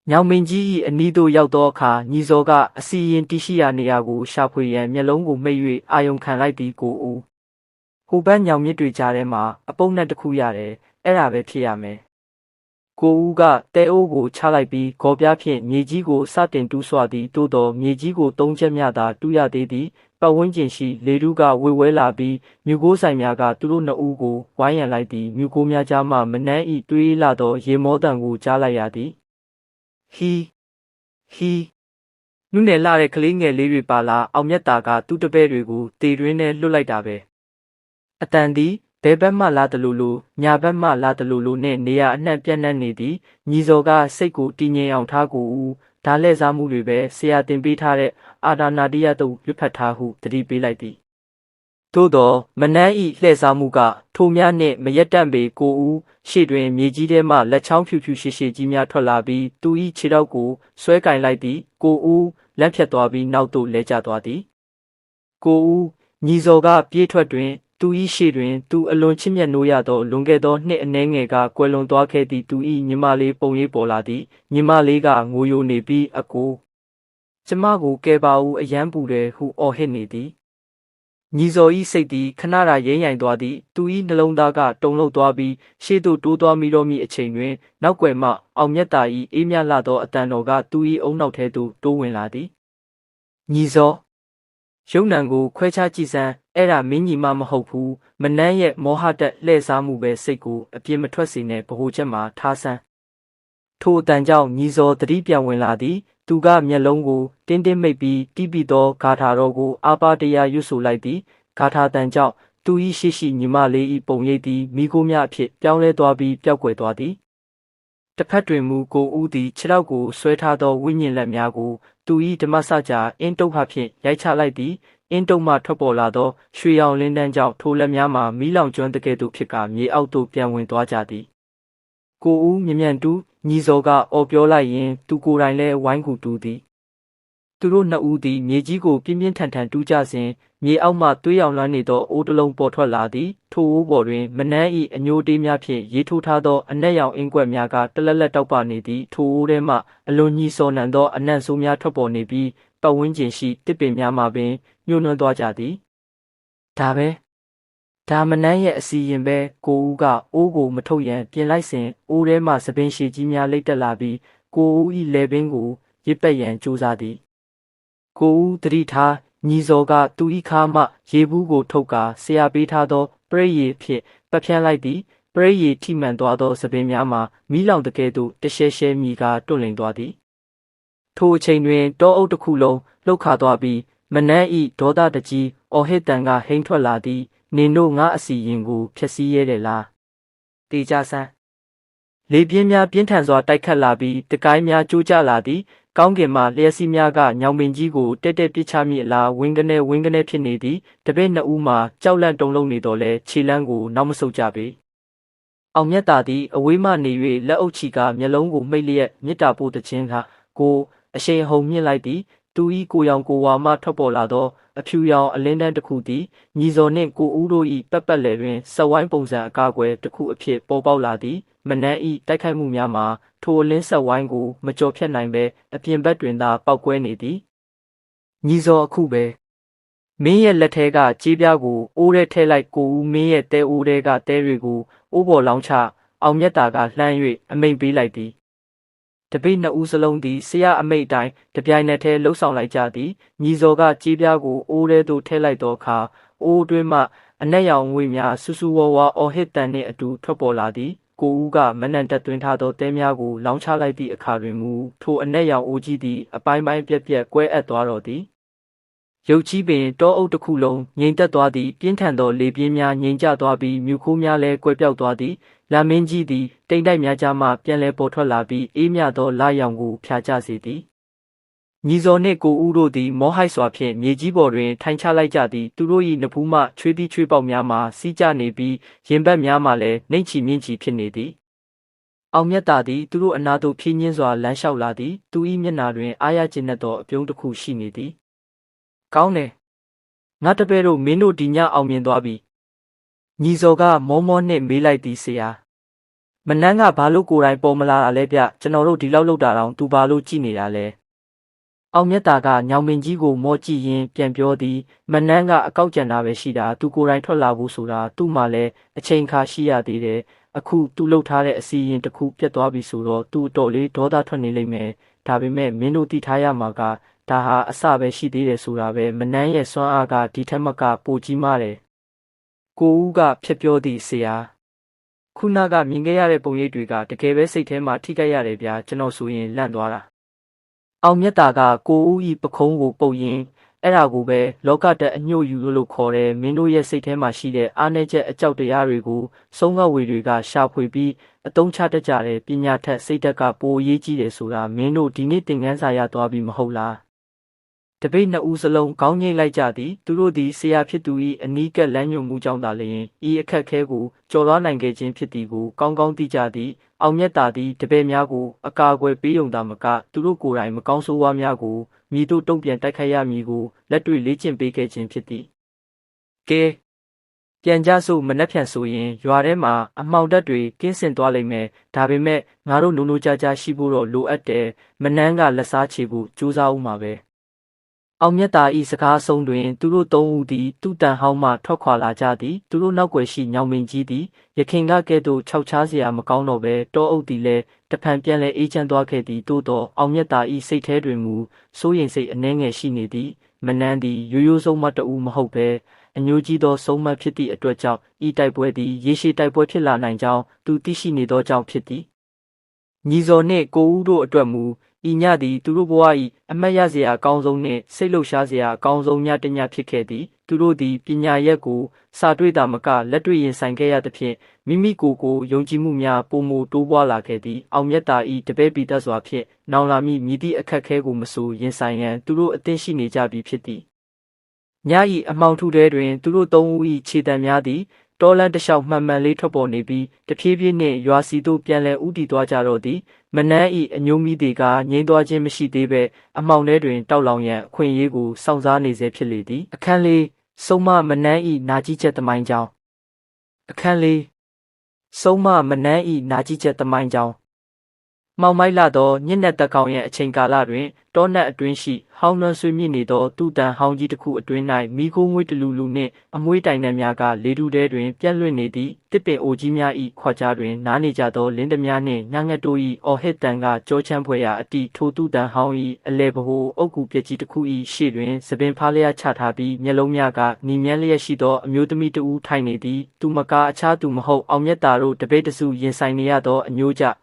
ညောင်ပင်ကြီး၏အနီးသို့ရောက်သောအခါညီဇော်ကအစီရင်တီရှိရာနေရာကိုရှာဖွေရန်မျက်လုံးကိုမှိတ်၍အာယုံခံလိုက်သည်ကိုဦးဟိုဘက်ညောင်မြစ်တွေကြားထဲမှာအပုပ်နဲ့တစ်ခုရတယ်အဲ့ဒါပဲဖြစ်ရမယ်ကိုဦးကတဲအိုးကိုချလိုက်ပြီးဂေါ်ပြားဖြင့်မြေကြီးကိုစတင်တူးဆွသည်သို့တော်မြေကြီးကို၃ချက်မျှသာတူးရသေးသည်ပတ်ဝန်းကျင်ရှိလေထုကဝေဝဲလာပြီးမြူကိုးဆိုင်များကသူတို့နှစ်ဦးကိုဝိုင်းရန်လိုက်သည်မြူကိုးများကြားမှမနှမ်းဤတွေးလာသောရေမောတံကိုကြားလိုက်ရသည်ဟီနုနယ်လာတဲ့ကလေးငယ်လေးတွေပါလာအောင်မြတ်တာကသူ့တပည့်တွေကိုတေတွင်းနဲ့လွတ်လိုက်တာပဲအတန်သည်ဘဲဘက်မှလာတလူလူညာဘက်မှလာတလူလူနဲ့နေရာအနှံ့ပြန့်နှံ့နေသည်ညီဇော်ကစိတ်ကိုတည်ငြိမ်အောင်ထားကိုဦးဒါလက်စားမှုတွေပဲဆရာတင်ပေးထားတဲ့အာဒါနာတိယတုရွတ်ဖတ်ထားဟုတတိပေးလိုက်သည်သို့သောမနန်းဤလှည့်စားမှုကထိုများနှင့်မရက်တန့်ပေကိုဦးရှေ့တွင်မြေကြီးထဲမှလက်ချောင်းဖြူဖြူရှည်ရှည်ကြီးများထွက်လာပြီးသူ၏ခြေထောက်ကိုဆွဲကင်လိုက်သည်ကိုဦးလက်ဖြတ်သွားပြီးနောက်သို့လဲကျသွားသည်ကိုဦးညီဇော်ကပြေးထွက်တွင်သူ၏ရှေ့တွင်သူအလွန်ချစ်မြတ်နိုးရသောလွန်ခဲ့သောနှစ်အနည်းငယ်ကကွယ်လွန်သွားခဲ့သည့်သူ၏ညီမလေးပုံရိပ်ပေါ်လာသည်ညီမလေးကငိုယိုနေပြီးအကိုကျမကိုကယ်ပါဦးအယမ်းပူတယ်ဟုအော်ဟစ်နေသည်ညီဇော်၏စိတ်သည်ခဏတာရိမ့်ရိုင်သွားသည်သူ၏နှလုံးသားကတုန်လှုပ်သွားပြီးရှေ့သို့တိုးသွားမိတော့မည့်အချိန်တွင်နောက်ွယ်မှအောင်မြတ်တာ၏အေးမြလှသောအတန်တော်ကသူ၏အုံနောက်ထဲသို့တိုးဝင်လာသည်ညီဇော်ရုပ်နံကိုခွဲခြားကြည့်စမ်းအဲ့ဒါမင်းညီမမဟုတ်ဘူးမနန်းရဲ့မောဟတက်လှည့်စားမှုပဲစိတ်ကိုအပြစ်မထွက်စေနဲ့ဗဟိုချက်မှာထားစမ်းထိုအတန်ကြောင့်ညီဇော်သတိပြန်ဝင်လာသည်သူကမျက်လုံးကိုတင်းတင်းမိတ်ပြီးတီးပြီးသောဂါထာတော်ကိုအာပါတရားရွတ်ဆိုလိုက်သည်ဂါထာတန်ကြောင့်သူ၏ရှိညီမလေး၏ပုံရိပ်သည်မိခိုးများအဖြစ်ပြောင်းလဲသွားပြီးပျောက်ကွယ်သွားသည်တစ်ဖက်တွင်မူကိုဦးသည်ခြေထောက်ကိုဆွဲထားသောဝိညာဉ်လက်များကိုသူ၏ဓမ္မစကြာအင်းတုပ်ဖြင့်ရိုက်ချလိုက်သည်အင်းတုပ်မှထွက်ပေါ်လာသောရွှေရောင်လင်းတန်းကြောင့်ထိုလက်များမှာမီးလောင်ကျွမ်းတကယ်သို့ဖြစ်ကာမြေအောက်သို့ပြန်ဝင်သွားကြသည်ကိုဦးမြ мян တူးညီဇော်ကအော်ပြောလိုက်ရင်သူကိုယ်တိုင်လည်းဝိုင်းကူတူးသည်သူတို့နှစ်ဦးသည်မြေကြီးကိုပြင်းပြင်းထန်ထန်တူးကြစဉ်မြေအောက်မှသွေးရောင်လွှမ်းနေသောအိုးတစ်လုံးပေါ်ထွက်လာသည်ထိုအိုးပေါ်တွင်မနန်း၏အညိုတေးများဖြင့်ရေးထိုးထားသောအနက်ရောင်အင်းကွက်များကတလက်လက်တောက်ပနေသည်ထိုအိုးထဲမှအလွန်ညှိစော်နှံသောအနံ့ဆိုးများထွက်ပေါ်နေပြီးပတ်ဝန်းကျင်ရှိတစ်ပင်များမှပင်ညှို့နှွမ်းသွားကြသည်ဒါမနန်းရဲ့အစီရင်ပဲကိုဦးကအိုးကိုမထုတ်ရန်ပြင်လိုက်စဉ်အိုးထဲမှသပင်ရှည်ကြီးများလိမ့်တက်လာပြီးကိုဦး၏လယ်ပင်ကိုရစ်ပက်ရန်ကြိုးစားသည်ကိုဦးတတိထားညီဇော်ကသူ၏ခါမှရေဘူးကိုထုတ်ကာဆရာပေးထားသောပရိယေဖြင့်ပတ်ဖြန်းလိုက်သည်ပရိယေထိမှန်သွားသောသပင်များမှာမီးလောင်တကယ်သို့တရှဲရှဲမြည်ကာတွန့်လင်သွားသည်ထိုအချိန်တွင်တောအုပ်တစ်ခုလုံးလှုပ်ခါသွားပြီးမနန်း၏ဒေါသတကြီးအော်ဟစ်တန်ကဟိမ့်ထွက်လာသည်နင်တို့ငါအစီရင်ကိုဖျက်ဆီးရဲတယ်လားတေကြဆန်းလေပြင်းများပြင်းထန်စွာတိုက်ခတ်လာပြီးတကိုင်းများကျိုးကျလာသည်ကောင်းကင်မှလျှက်စီးများကညောင်ပင်ကြီးကိုတက်တက်ပစ်ချမိအလားဝင်းကနေဖြစ်နေသည်တပည့်နှစ်ဦးမှာကြောက်လန့်တုန်လှုပ်နေတော့လဲခြေလမ်းကိုနောက်မဆုတ်ကြပေအောင်မြတ်တာသည်အဝေးမှနေ၍လက်အုပ်ချီကမျက်လုံးကိုမှိတ်လျက်မေတ္တာပို့တခြင်းကကိုအရှိန်ဟုန်မြင့်လိုက်သည်သူ၏ကိုရောင်ကိုဝါမှထွက်ပေါ်လာသောအဖြူရောင်အလင်းတန်းတစ်ခုသည်ညီဇော်နှင့်ကိုဦးတို့၏ပတ်လည်တွင်စက်ဝိုင်းပုံစံအကားကွယ်တစ်ခုအဖြစ်ပေါ်ပေါက်လာသည်မနန်း၏တိုက်ခိုက်မှုများမှာထိုအလင်းဆက်ဝိုင်းကိုမကြော်ဖြတ်နိုင်ပဲအပြင်ဘက်တွင်သာပောက်ကွဲနေသည်ညီဇော်အခုပဲမင်းရဲ့လက်ထဲကကြေးပြားကိုအိုးထဲထည့်လိုက်ကိုဦးမင်းရဲ့တဲအိုးထဲကတဲတွေကိုအိုးပေါ်လောင်းချအောင်မြတ်တာကလှမ်း၍အမိန့်ပေးလိုက်သည်တပိနှစ်ဦးစလုံးသည်ဆရာအမိန့်အတိုင်းတပြိုင်နက်တည်းလှုပ်ဆောင်လိုက်ကြသည်ညီဇော်ကကြေးပြားကိုအိုးထဲသို့ထည့်လိုက်သောအခါအိုးအတွင်းမှအနက်ရောင်ငွေများဆူဆူဝါးဝါအော်ဟစ်တန်နှင့်အတူထွက်ပေါ်လာသည်ကိုဦးကမနံတက်သွင်းထားသောတဲများကိုလောင်းချလိုက်သည့်အခါတွင်မူထိုအနက်ရောင်အိုးကြီးသည်အပိုင်းပိုင်းပြက်ကွဲအပ်သွားတော်သည်ရုပ်ကြီးပင်တောအုပ်တစ်ခုလုံးငြိမ်သက်သွားသည်ပြင်းထန်သောလေပြင်းများငြိမ်ကျသွားပြီးမြူခိုးများလည်းကွဲပြောက်သွားသည် လာမင်းကြီးသည်တိမ်တိုက်များကြားမှပြန်လည်ပေါ်ထွက်လာပြီးအေးမြသောလရောင်ကိုဖြာချစေသည်ညီဇော်နှင့်ကိုဦးတို့သည်မောဟိုက်စွာဖြင့်မြေကြီးပေါ်တွင်ထိုင်ချလိုက်ကြသည်သူတို့၏နဖူးမှချွေးသီးချွေးပေါက်များမှစီးကျနေပြီးရင်ဘတ်များမှလည်းနှိမ့်ချီမြင့်ချီဖြစ်နေသည်အောင်မြတ်တာသည်သူတို့အနာသို့ဖြင်းညင်းစွာလမ်းလျှောက်လာသည်သူ၏မျက်နှာတွင်အားရကျဉ်းသောအပြုံးတစ်ခုရှိနေသည်ကောင်းတယ်ငါတပည့်တို့မင်းတို့ဒီညအောင်မြင်သွားပြီညီဇော်ကမောမောနှင့်မေးလိုက်သည်ဆရာမနန်းကဘာလို့ကိုယ်တိုင်ပေါ်မလာတာလဲဗျကျွန်တော်တို့ဒီလောက်လောက်တာတောင်သူဘာလို့ကြည့်နေတာလဲအောင်မြတ်တာကညောင်မင်းကြီးကိုမောကြည့်ရင်းပြန်ပြောသည်မနန်းကအကောက်ကျန်တာပဲရှိတာသူကိုယ်တိုင်ထွက်လာဖို့ဆိုတာသူ့မှာလည်းအချိန်ခါရှိရသေးတယ်အခုသူလှုပ်ထားတဲ့အစီရင်တစ်ခုပြတ်သွားပြီဆိုတော့သူအတော်လေးဒေါသထွက်နေလိမ့်မယ်ဒါပေမဲ့မင်းတို့သိထားရမှာကဒါဟာအစပဲရှိသေးတယ်ဆိုတာပဲမနန်းရဲ့စွမ်းအားကဒီထက်မကပိုကြီးမားတယ်ကိုဦးကဖြတ်ပြောသည်ဆရာခုနကမြင်ခဲ့ရတဲ့ပုံရိပ်တွေကတကယ်ပဲစိတ်ထဲမှာထိခိုက်ရတယ်ဗျာကျွန်တော်ဆိုရင်လန့်သွားတာအောင်မြတ်တာကကိုဦးဤပခုံးကိုပုတ်ရင်းအဲ့ဒါကိုပဲလောကတက်အညို့ယူလို့ခေါ်တယ်မင်းတို့ရဲ့စိတ်ထဲမှာရှိတဲ့အားနည်းချက်အကြောက်တရားတွေကိုဆုံးကဝေတွေကရှာဖွေပြီးအသုံးချတတ်ကြတယ်ပညာထက်စိတ်ဓာတ်ကပိုအရေးကြီးတယ်ဆိုတာမင်းတို့ဒီနေ့သင်ခန်းစာရသွားပြီမဟုတ်လားတပိတ်နှစ်ဦးစလုံးခေါင်းငိမ့်လိုက်ကြသည်သူတို့သည်ဆရာဖြစ်သူ၏အနီးကပ်လမ်းညွှန်မှုကြောင့်သာလျှင်ဤအခက်ခဲကိုကျော်လွှားနိုင်ခဲ့ခြင်းဖြစ်သည်ကိုကောင်းကောင်းသိကြသည်အောင်မြတ်တာသည်တပည့်များကိုအကာအကွယ်ပေးုံသာမကသူတို့ကိုယ်တိုင်မကောင်းဆိုးဝါးများကိုမြည်တို့တုံ့ပြန်တိုက်ခိုက်ရမည်ကိုလက်တွေ့လေ့ကျင့်ပေးခဲ့ခြင်းဖြစ်သည်ကဲပြန်ကြစို့မနှက်ဖြန်ဆိုရင်ရွာထဲမှာအမှောင်တက်တွေကင်းစင်သွားလိမ့်မယ်ဒါပေမဲ့ငါတို့နိုးနိုးကြားကြားရှိဖို့တော့လိုအပ်တယ်မနှမ်းကလက်စားချေဖို့ကြိုးစားဦးမှာပဲအောင်မြတ်တာဤစကားအဆုံးတွင်သူတို့သုံးဦးသည်သူ့တန်ဟောင်းမှထွက်ခွာလာကြသည်သူတို့နောက်ွယ်ရှိညောင်မင်းကြီးသည်ရခင်ကကဲ့သို့ခြောက်ခြားစရာမကောင်းတော့ပဲတောအုပ်သည်လည်းတဖန်ပြန်လဲအေးချမ်းသွားခဲ့သည်သို့သောအောင်မြတ်တာဤစိတ်ထဲတွင်မူစိုးရိမ်စိတ်အနှဲငယ်ရှိနေသည်မနှမ်းသည်ရိုးရိုးဆုံးမတဦးမဟုတ်ပဲအညိုကြီးသောဆုံးမဖြစ်သည့်အတွက်ကြောင့်ဤတိုက်ပွဲသည်ရေရှည်တိုက်ပွဲဖြစ်လာနိုင်ကြောင်းသူသိရှိနေသောကြောင့်ဖြစ်သည်ညီဇော်နှင့်ကိုဦးတို့အတွက်မူဤညသည်သူတို့ဘဝ၏အမတ်ရစရာအကောင်းဆုံးနှင့်စိတ်လှုပ်ရှားစရာအကောင်းဆုံးညတစ်ညဖြစ်ခဲ့သည်သူတို့သည်ပညာရက်ကိုစာတွေ့တာမကလက်တွေ့ရင်ဆိုင်ခဲ့ရသဖြင့်မိမိကိုယ်ကိုယုံကြည်မှုများပုံမတိုးပွားလာခဲ့သည်အောင်မြတ်တာ၏တပည့်ပိသက်စွာဖြင့်နောင်လာမည့်မြည်သည့်အခက်ခဲကိုမဆိုရင်ဆိုင်ရန်သူတို့အသင့်ရှိနေကြပြီဖြစ်သည်ည၏အမှောင်ထုထဲတွင်သူတို့သုံးဦး၏ခြေတံများသည်တောလန်းတစ်လျှောက်မှန်မှန်လေးထွက်ပေါ်နေပြီးတဖြည်းဖြည်းနှင့်ရွာစီသို့ပြန်လည်ဥတီသွားကြတော့သည်မနန်း၏အညိုးမီးတွေကငြိမ်းသွားခြင်းမရှိသေးပဲအမှောင်ထဲတွင်တောက်လောင်ရန်အခွင့်အရေးကိုစောင့်စားနေစေဖြစ်လေသည်အခန်းလေးဆုံးမမနန်း၏နာကြီးချက်သမိုင်းကြောင်းအခန်းလေးဆုံးမမနန်း၏နာကြီးချက်သမိုင်းကြောင်းမှောင်မိုက်လာသောညစ်နက်သက်ကောင်ရဲ့အချိန်ကာလတွင်တောနက်အတွင်းရှိဟောင်းနှွမ်းဆွေးမြင့်နေသောသူ့တန်ဟောင်းကြီးတစ်ခုအတွင်း၌မိခိုးငွေတလူလူနှင့်အမွှေးတိုင်နှံများကလေတူထဲတွင်ပြန့်လွင့်နေသည့်တစ်ပင်အိုကြီးများ၏ခွာကြားတွင်နားနေကြသောလင်းသမားနှင့်ညငှက်တို့၏အော်ဟစ်တန်ကကြောချမ်းဖွယ်ရာအတိထိုသူ့တန်ဟောင်း၏အလဲဗဟိုအုတ်ကူပြက်ကြီးတစ်ခု၏ရှေ့တွင်သပင်ဖားလျက်ချထားပြီးမျက်လုံးများကနီမြန်းလျက်ရှိသောအမျိုးသမီးတစ်ဦးထိုင်နေသည်သူမကားအခြားသူမဟုတ်အောင်မြတ်တာတို့တပိတ်တစုရင်ဆိုင်နေရသောအညိုးက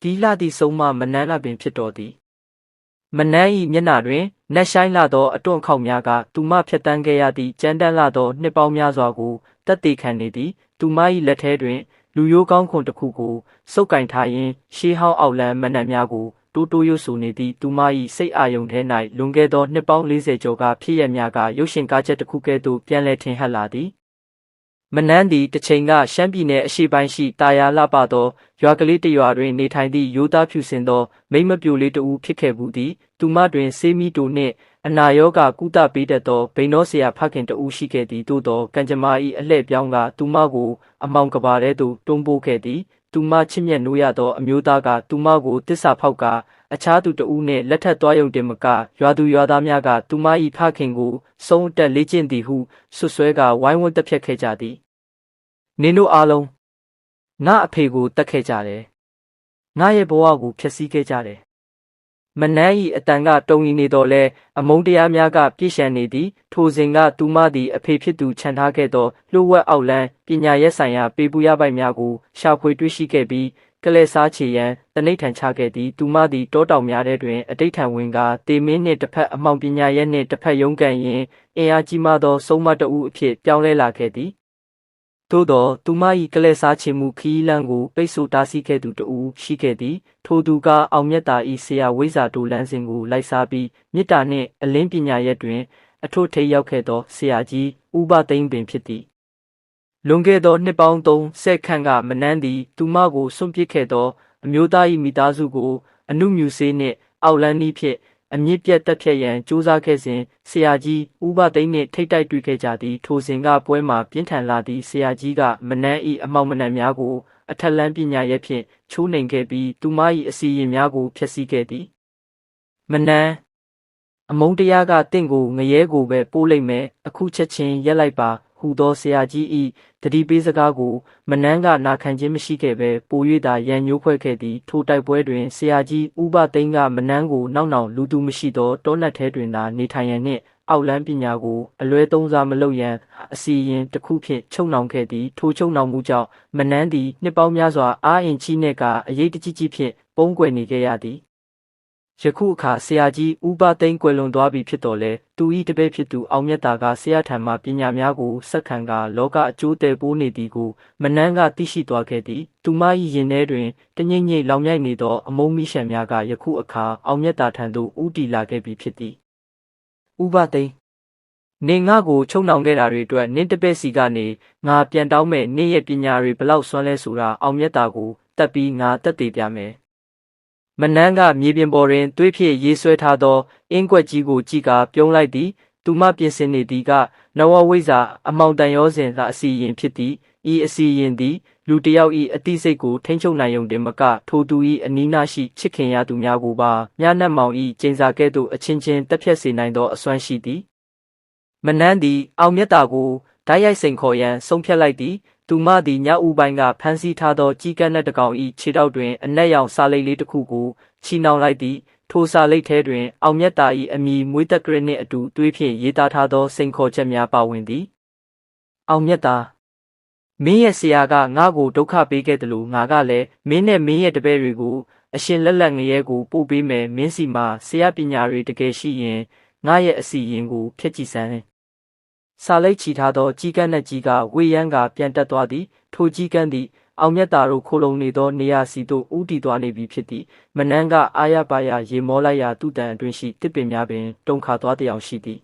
ြဒီလာသည့်ဆုံးမမနန်းလာပင်ဖြစ်တော်သည်မနန်း၏မျက်နှာတွင်နက်ရှိုင်းလာသောအတွန့်ခေါက်များကသူမဖြတ်တန်းခဲ့ရသည့်ကြမ်းတမ်းလာသောနှစ်ပေါင်းများစွာကိုတက်တည်ခံနေသည်သူမ၏လက်ထဲတွင်လူရိုးကောင်းခွန်တစ်ခုကိုစုပ်ကင်ထားရင်းရှေးဟောင်းအောက်လန်းမနက်များကိုတိုးတိုးရွဆိုနေသည့်သူမ၏စိတ်အာယုံထဲ၌လွန်ခဲ့သောနှစ်ပေါင်း40ကျော်ကဖြစ်ရများကရုပ်ရှင်ကားချက်တစ်ခုကဲ့သို့ပြန်လည်ထင်ဟပ်လာသည်မနန်းသည်တစ်ချိန်ကရှမ်းပြည်နယ်အရှေ့ပိုင်းရှိတာယာလှပသောရွာကလေးတစ်ရွာတွင်နေထိုင်သည့်ရိုးသားဖြူစင်သောမိန်းမပြိုလေးတစ်ဦးဖြစ်ခဲ့ဘူးသည်သူမတွင်ဆေးမီတိုနှင့်အနာရောဂါကုသပေးတတ်သောဗိန်းတော်ဆရာဖခင်တစ်ဦးရှိခဲ့သည်သို့သောကံကြမ္မာ၏အလှည့်ပြောင်းကသူမကိုအမောင်ကဘာထဲသို့တွန်းပို့ခဲ့သည်သူမချစ်မြတ်နိုးရသောအမျိုးသားကသူမကိုတစ္ဆာဖောက်ကအခြားသူတဦးနှင့်လက်ထပ်သွားယုံတင်မကရွာသူရွာသားများကသူမ၏ဖခင်ကိုစုံတက်လေ့ကျင့်သည်ဟုဆွဆွဲကဝိုင်းဝန်းတက်ဖြတ်ခဲ့ကြသည်နင်တို့အားလုံးငါအဖေကိုတတ်ခဲ့ကြတယ်ငါရဲ့ဘဝကိုဖျက်ဆီးခဲ့ကြတယ်မနန်း၏အတန်ကတုံရင်နေတော့လဲအမုန်းတရားများကပြည့်ရှံနေသည်ထိုစဉ်ကသူမသည်အဖေဖြစ်သူခြံထားခဲ့သောလှုပ်ဝက်အောက်လန်းပညာရက်ဆိုင်ရာပေပူရပိုက်များကိုရှာဖွေတွေ့ရှိခဲ့ပြီးကလဲစားချေရန်တနိဋ္ဌံချခဲ့သည်သူမသည်တောတောင်များထဲတွင်အတိတ်ထံဝင်ကတေမင်းနှင့်တစ်ဖက်အမှောင်ပညာရက်နှင့်တစ်ဖက်ရုံးကန်ရင်အင်အားကြီးမားသောဆုံးမတအုပ်အဖြစ်ပြောင်းလဲလာခဲ့သည် သို့သောသူမ၏ကလဲ့စားခြင်းမူခီးလန်းကိုပိတ်ဆို့တားဆီးခဲ့သူတဦးရှိခဲ့သည်ထိုသူကအောင်မြတ်တာ၏ဆရာဝိဇ္ဇာတိုလန်းစဉ်ကိုလိုက်စားပြီးမေတ္တာနှင့်အလင်းပညာရက်တွင်အထွတ်ထိပ်ရောက်ခဲ့သောဆရာကြီးဥပသိမ့်ပင်ဖြစ်သည်လွန်ခဲ့သောနှစ်ပေါင်း30ခန့်ကမနန်းသည်သူမကိုစွန့်ပစ်ခဲ့သောအမျိုးသား၏မိသားစုကိုအနုမြူစေးနှင့်အောက်လန်းနည်းဖြင့်အမြင့်ပြတ်တက်ဖြတ်ရန်ကြိုးစားခဲ့စဉ်ဆရာကြီးဥပသိမ့်နှင့်ထိတ်တိုက်တွေ့ခဲ့ကြသည်ထိုစဉ်ကပွဲမှာပြင်းထန်လာသည့်ဆရာကြီးကမနန်း၏အမောက်မနံများကိုအထက်လန်းပညာရက်ဖြင့်ချိုးနှိမ်ခဲ့ပြီးသူမ၏အစီရင်များကိုဖျက်ဆီးခဲ့သည်မနန်းအမုန်းတရားကတင့်ကိုငရဲကိုပဲပိုးလိုက်မယ်အခုချက်ချင်းရက်လိုက်ပါဟူသောဆရာကြီး၏တတိပေးစကားကိုမနန်းကနာခံခြင်းမရှိခဲ့ဘဲပို၍သာရန်ညှိုးဖွဲ့ခဲ့သည်ထိုတိုက်ပွဲတွင်ဆရာကြီးဥပသိမ့်ကမနန်းကိုနောက်လူသူမရှိသောတောနက်ထဲတွင်သာနေထိုင်ရန်နှင့်အောက်လန်းပညာကိုအလွဲသုံးစားမလုပ်ရန်အစီရင်တစ်ခုဖြင့်ချုပ်နှောင်ခဲ့သည်ထိုချုပ်နှောင်မှုကြောင့်မနန်းသည်နှစ်ပေါင်းများစွာအားအင်ကြီးနှင့်ကအရေးတကြီးဖြင့်ပုံကွယ်နေခဲ့ရသည်ယခုအခါဆရာကြီးဥပသိမ့်ကွယ်လွန်သွားပြီဖြစ်တော်လဲသူ၏တပည့်ဖြစ်သူအောင်မြတ်တာကဆရာထံမှပညာများကိုဆက်ခံကလောကအကျိုးတည်ပိုးနေသည်ကိုမနန်းကသိရှိသွားခဲ့သည်သူမ၏ရင်ထဲတွင်တငိမ့်ငိမ့်လောင်မြိုက်နေသောအမုန်းမိရှံများကယခုအခါအောင်မြတ်တာထံသို့ဥတီလာခဲ့ပြီဖြစ်သည်ဥပသိမ့်နေငါကိုချုပ်နှောင်ခဲ့တာတွေအတွက်နင်းတပည့်စီကနေငါပြန်တောင်းမဲ့နေ့ရဲ့ပညာတွေဘလောက်စွမ်းလဲဆိုတာအောင်မြတ်တာကိုတက်ပြီးငါတက်တည်ပြမယ်မနန်းကမြေပြင်ပေါ်တွင်သွေးဖြင့်ရေးဆွဲထားသောအင်းကွက်ကြီးကိုကြည့်ကာပြုံးလိုက်သည်သူမပြင်ဆင်နေသည်ကနဝဝိဇ္ဇာအမောင်တန်ရောစဉ်ကအစီရင်ဖြစ်သည်ဤအစီရင်သည်လူတစ်ယောက်၏အသိစိတ်ကိုထိန်းချုပ်နိုင်ုံတင်မကထိုသူ၏အနီးနားရှိချစ်ခင်ရသူများကိုပါမြတ်နတ်မောင်၏ကျိန်စာကဲ့သို့အချင်းချင်းတက်ဖြတ်စေနိုင်သောအစွမ်းရှိသည်မနန်းသည်အောင်မြတ်တာကိုဓာတ်ရိုက်စိန်ခေါ်ရန်ဆုံးဖြတ်လိုက်သည်သူမသည်ညဦးပိုင်းကဖမ်းဆီးထားသောကြီးကန်းတဲ့တကောင်၏ခြေထောက်တွင်အနက်ရောင်စာလိပ်လေးတစ်ခုကိုချီနှောင်လိုက်သည်ထိုစာလိပ်ထဲတွင်အောင်မြတ်တာ၏အမည်မွေးသက်ဂရစ်နှင့်အတူသွေးဖြင့်ရေးသားထားသောစိန်ခေါ်ချက်များပါဝင်သည်အောင်မြတ်တာမင်းရဲ့ဆရာကငါ့ကိုဒုက္ခပေးခဲ့တယ်လို့ငါကလည်းမင်းနဲ့မင်းရဲ့တပည့်တွေကိုအရှင်လက်လက်ငရဲကိုပို့ပေးမယ်မင်းစီမှာဆရာပညာတွေတကယ်ရှိရင်ငါရဲ့အစီရင်ကိုဖျက်ကြည့်စမ်းစာလိပ်ချီထားသောကြီးကန်းနဲ့ကြီးကဝေယန်းကပြန်တက်သွားသည်ထိုကြီးကန်းသည်အောင်မြတ်တာတို့ခိုလုံနေသောနေရာစီသို့ဦးတည်သွားနေပြီဖြစ်သည်မနန်းကအာရပါရရေမောလိုက်ရာသူ့တန်အတွင်းရှိတစ်ပင်များပင်တုန်ခါသွားတယောက်ရှိသည်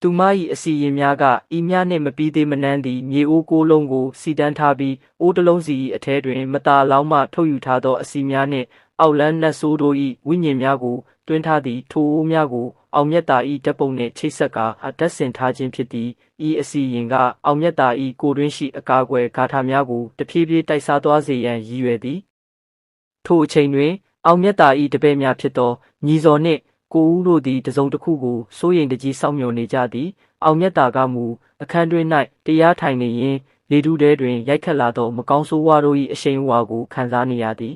သူမ၏အစီရင်များကဤများနှင့်မပြီးသေးမနန်းသည်မြေအိုးကိုးလုံးကိုစီတန်းထားပြီးအိုးတစ်လုံးစီအထဲတွင်မတာလောင်းမှထုတ်ယူထားသောအစီများနှင့်အောက်လန်းနတ်ဆိုးတို့၏ဝိညာဉ်များကိုတွင်းထားသည်ထိုအိုးများကိုအောင်မြတ်တာ၏ဓာတ်ပုံနှင့်ချိတ်ဆက်ကာဓာတ်ဆင်ထားခြင်းဖြစ်သည်ဤအစီရင်ကအောင်မြတ်တာ၏ကိုယ်တွင်းရှိအကာအကွယ်ဂါထာများကိုတဖြည်းဖြည်းတိုက်စားသွားစေရန်ရည်ရွယ်သည်ထိုအချိန်တွင်အောင်မြတ်တာ၏တပည့်များဖြစ်သောညီဇော်နှင့်ကိုဦးတို့သည်တစုံတစ်ခုကိုစိုးရိမ်တကြီးစောင့်မျှော်နေကြသည်အောင်မြတ်တာကမူအခန်းတွင်၌တရားထိုင်နေရင်လေထုထဲတွင်ရိုက်ခတ်လာသောမကောင်းဆိုးဝါးတို့၏အရှိန်အဝါကိုခံစားနေရသည်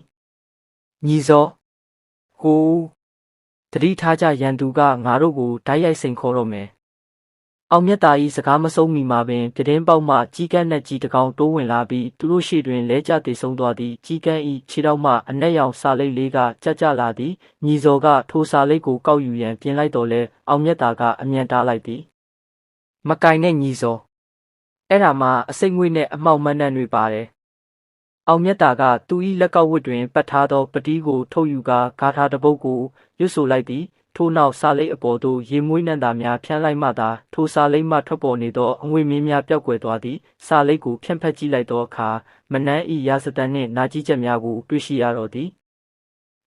ညီဇော်ကိုတတိထားကြရန်သူကငါတို့ကိုဓာတ်ရိုက်စိန်ခေါ်တော့မယ်အောင်မြတ်တာ၏စကားမဆုံးမီမှာပင်ပြတင်းပေါက်မှကြီးကန်းနဲ့ကြီးတကောင်တိုးဝင်လာပြီးသူတို့ရှေ့တွင်လဲကျတည်ဆုံးသွားသည်ကြီးကန်း၏ခြေထောက်မှအနက်ရောင်စာလိပ်လေးကကြလာသည်ညီဇော်ကထိုစာလိပ်ကိုကောက်ယူရန်ပြင်လိုက်တော့လဲအောင်မြတ်တာကအမြန်တားလိုက်သည်မကင်နဲ့ညီဇော်အဲ့ဒါမှအစိတ်ငွေ့နဲ့အမှောက်မန်းနှံ့တွေပါတယ်အောင်မြတ်တာကသူ၏လက်ကောက်ဝတ်တွင်ပတ်ထားသောပတိကိုထုတ်ယူကာဂါထာတစ်ပုဒ်ကိုရွတ်ဆိုလိုက်သည်ထို့နောက်စာလိပ်အပေါ်သို့ရေမွေးနှံတာများဖြန်းလိုက်မှသာထိုစာလိပ်မှထွက်ပေါ်နေသောအငွေမင်းများပျောက်ကွယ်သွားသည်စာလိပ်ကိုဖြန့်ဖက်ကြည့်လိုက်သောအခါမနန်း၏ရာဇသံနှင့်နာကြီးချက်များကိုတွေ့ရှိရတော့သည်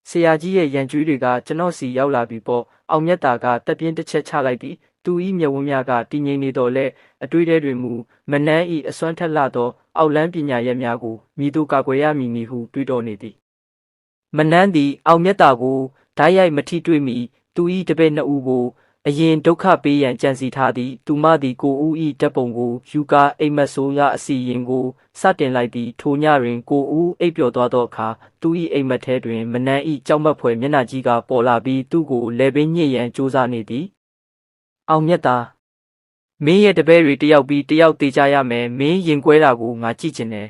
ဆရာကြီးရဲ့ရန်ကြွေးတွေကကျွန်တော်စီရောက်လာပြီပေါ့အောင်မြတ်တာကတက်ပြင်းတစ်ချက်ချလိုက်သည်သူ၏မျက်ဝန်းများကတည်ငြိမ်နေတော်လဲအတွေ့အထဲတွင်မူမနန်း၏အစွမ်းထက်လှသောအောက်လန်းပညာရက်များကိုမိသူကာကွယ်ရမည်နည်းဟုတွေးတော်နေသည်မနန်းသည်အောင်မြတ်တာကိုဓာတ်ရိုက်မထိတွေ့မီသူ၏တပည့်နှစ်ဦးကိုအရင်ဒုက္ခပေးရန်ကြံစီထားသည်သူမသည်ကိုဦး၏ဓာတ်ပုံကိုယူကာအိမ်မက်ဆိုးရအစီရင်ကိုစတင်လိုက်သည်ထိုညတွင်ကိုဦးအိပ်ပျော်သွားသောအခါသူ၏အိမ်မက်ထဲတွင်မနန်း၏ကြောက်မက်ဖွယ်မျက်နှာကြီးကပေါ်လာပြီးသူ့ကိုလဲပင်ညှစ်ရန်ကြိုးစားနေသည်အောင်မြတ်တာမင်းရဲ့တပည့်တွေတယောက်ပြီးတယောက်တေးကြရမယ်မင်းရင်ကွဲတာကိုငါကြည့်ချင်တယ်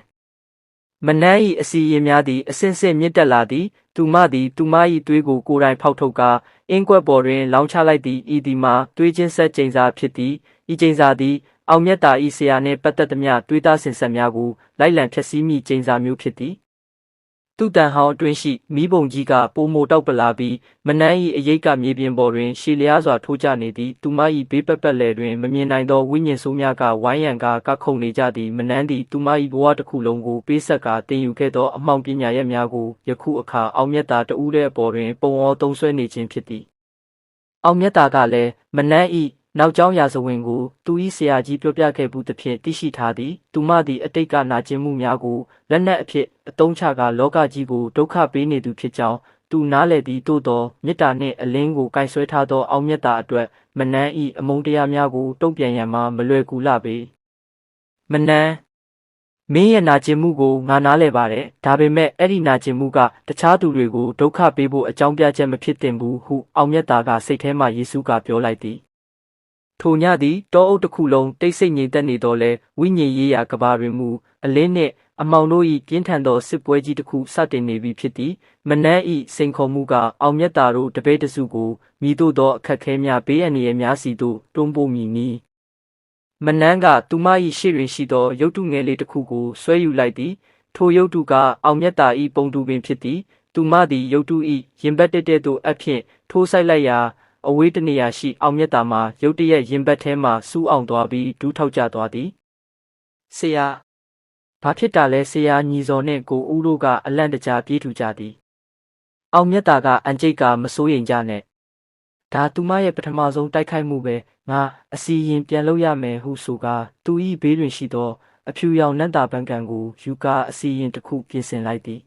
မနန်း၏အစီရင်များသည်အစင်စစ်မြင့်တက်လာသည်သူမသည်သူမ၏သွေးကိုကိုယ်တိုင်ဖောက်ထုတ်ကာအင်းကွက်ပေါ်တွင်လောင်းချလိုက်သည်ဤသည်မှာသွေးချင်းဆက်ကျိန်စာဖြစ်သည်ဤကျိန်စာသည် အောင်မြတ်တာဤဆရာနှင့်ပတ်သက်သမျှတွေးသားဆင်ဆက်များကိုလိုက်လံဖျက်ဆီးမိကျိန်စာမျိုးဖြစ်သည်သူတန်ဟောင်းအတွင်းရှိမိဘုံကြီးကပိုမိုတောက်ပလာပြီးမနန်း၏အရိပ်ကမြေပြင်ပေါ်တွင်ရှည်လျားစွာထိုးကျနေသည်သူမ၏ဘေးပက်လယ်တွင်မမြင်နိုင်သောဝိညာဉ်ဆိုးများကဝိုင်းရန်ကခုန်နေကြသည်မနန်းသည်သူမ၏ဘဝတစ်ခုလုံးကိုပေးဆက်ကတင်ယူခဲ့သောအမှောင်ပညာရက်များကိုယခုအခါအောင်မြတ်တာတဦးတဲ့အပေါ်တွင်ပုံအောသုံးဆွဲနေခြင်းဖြစ်သည်အောင်မြတ်တာကလည်းမနန်း၏နောက်ကျောင်းရာဇဝင်ကိုသူ၏ဆရာကြီးပြောပြခဲ့မှုသဖြင့်သိရှိထားသည်သူမသည်အတိတ်ကနာကျင်မှုများကိုလက်နက်အဖြစ်အသုံးချကာလောကကြီးကိုဒုက္ခပေးနေသူဖြစ်ကြောင်းသူနားလည်သည်သို့သောမေတ္တာနှင့်အလင်းကိုကင်ဆွဲထားသောအောင်မြတ်တာအတွက်မနန်း၏အမုန်းတရားများကိုတုံ့ပြန်ရန်မှာမလွယ်ကူလှပေမနန်းမင်းရဲ့နာကျင်မှုကိုငါနားလည်ပါတယ်ဒါပေမဲ့အဲ့ဒီနာကျင်မှုကတခြားသူတွေကိုဒုက္ခပေးဖို့အကြောင်းပြချက်မဖြစ်သင့်ဘူးဟုအောင်မြတ်တာကစိတ်ထဲမှယေရှုကပြောလိုက်သည်ထိုညသည်တောအုပ်တစ်ခုလုံးတိတ်ဆိတ်ငြိမ်သက်နေတော့လဲဝိညာဉ်ရေးရာကဘာတွင်မူအလင်းနှင့်အမောင်တို့၏ပြင်းထန်သောစစ်ပွဲကြီးတစ်ခုစတင်နေပြီဖြစ်သည်မနန်း၏စိန်ခေါ်မှုကအောင်မြတ်တာတို့တပည့်တစုကိုမိတို့သောအခက်ခဲများဘေးအန္တရာယ်များစီသို့တွန်းပို့မိနီမနန်းကသူမ၏ရှေ့တွင်ရှိသောရုပ်တုငယ်လေးတစ်ခုကိုဆွဲယူလိုက်သည်ထိုရုပ်တုကအောင်မြတ်တာ၏ပုံတူပင်ဖြစ်သည်သူမသည်ရုပ်တု၏ရင်ဘတ်တက်တဲ့သို့အဖြင့်ထိုးဆိုင်လိုက်ရာအဝေးတနေရာရှိအောင်မြတ်တာမှာရုတ်တရက်ရင်ဘတ်ထဲမှစူးအောင်သွားပြီးဒူးထောက်ကျသွားသည်ဆရာဘာဖြစ်တာလဲဆရာညီစော်နှင့်ကိုဦးတို့ကအလန့်တကြားပြေးထူကြသည်အောင်မြတ်တာကအန်ကျိတ်ကမစိုးရိမ်ကြနဲ့ဒါသူမရဲ့ပထမဆုံးတိုက်ခိုက်မှုပဲငါအစီရင်ပြန်လုပ်ရမယ်ဟုဆိုကာသူ၏ဘေးတွင်ရှိသောအဖြူရောင်နတ်တာပန်းကန်ကိုယူကာအစီရင်တစ်ခုပြင်ဆင်လိုက်သည်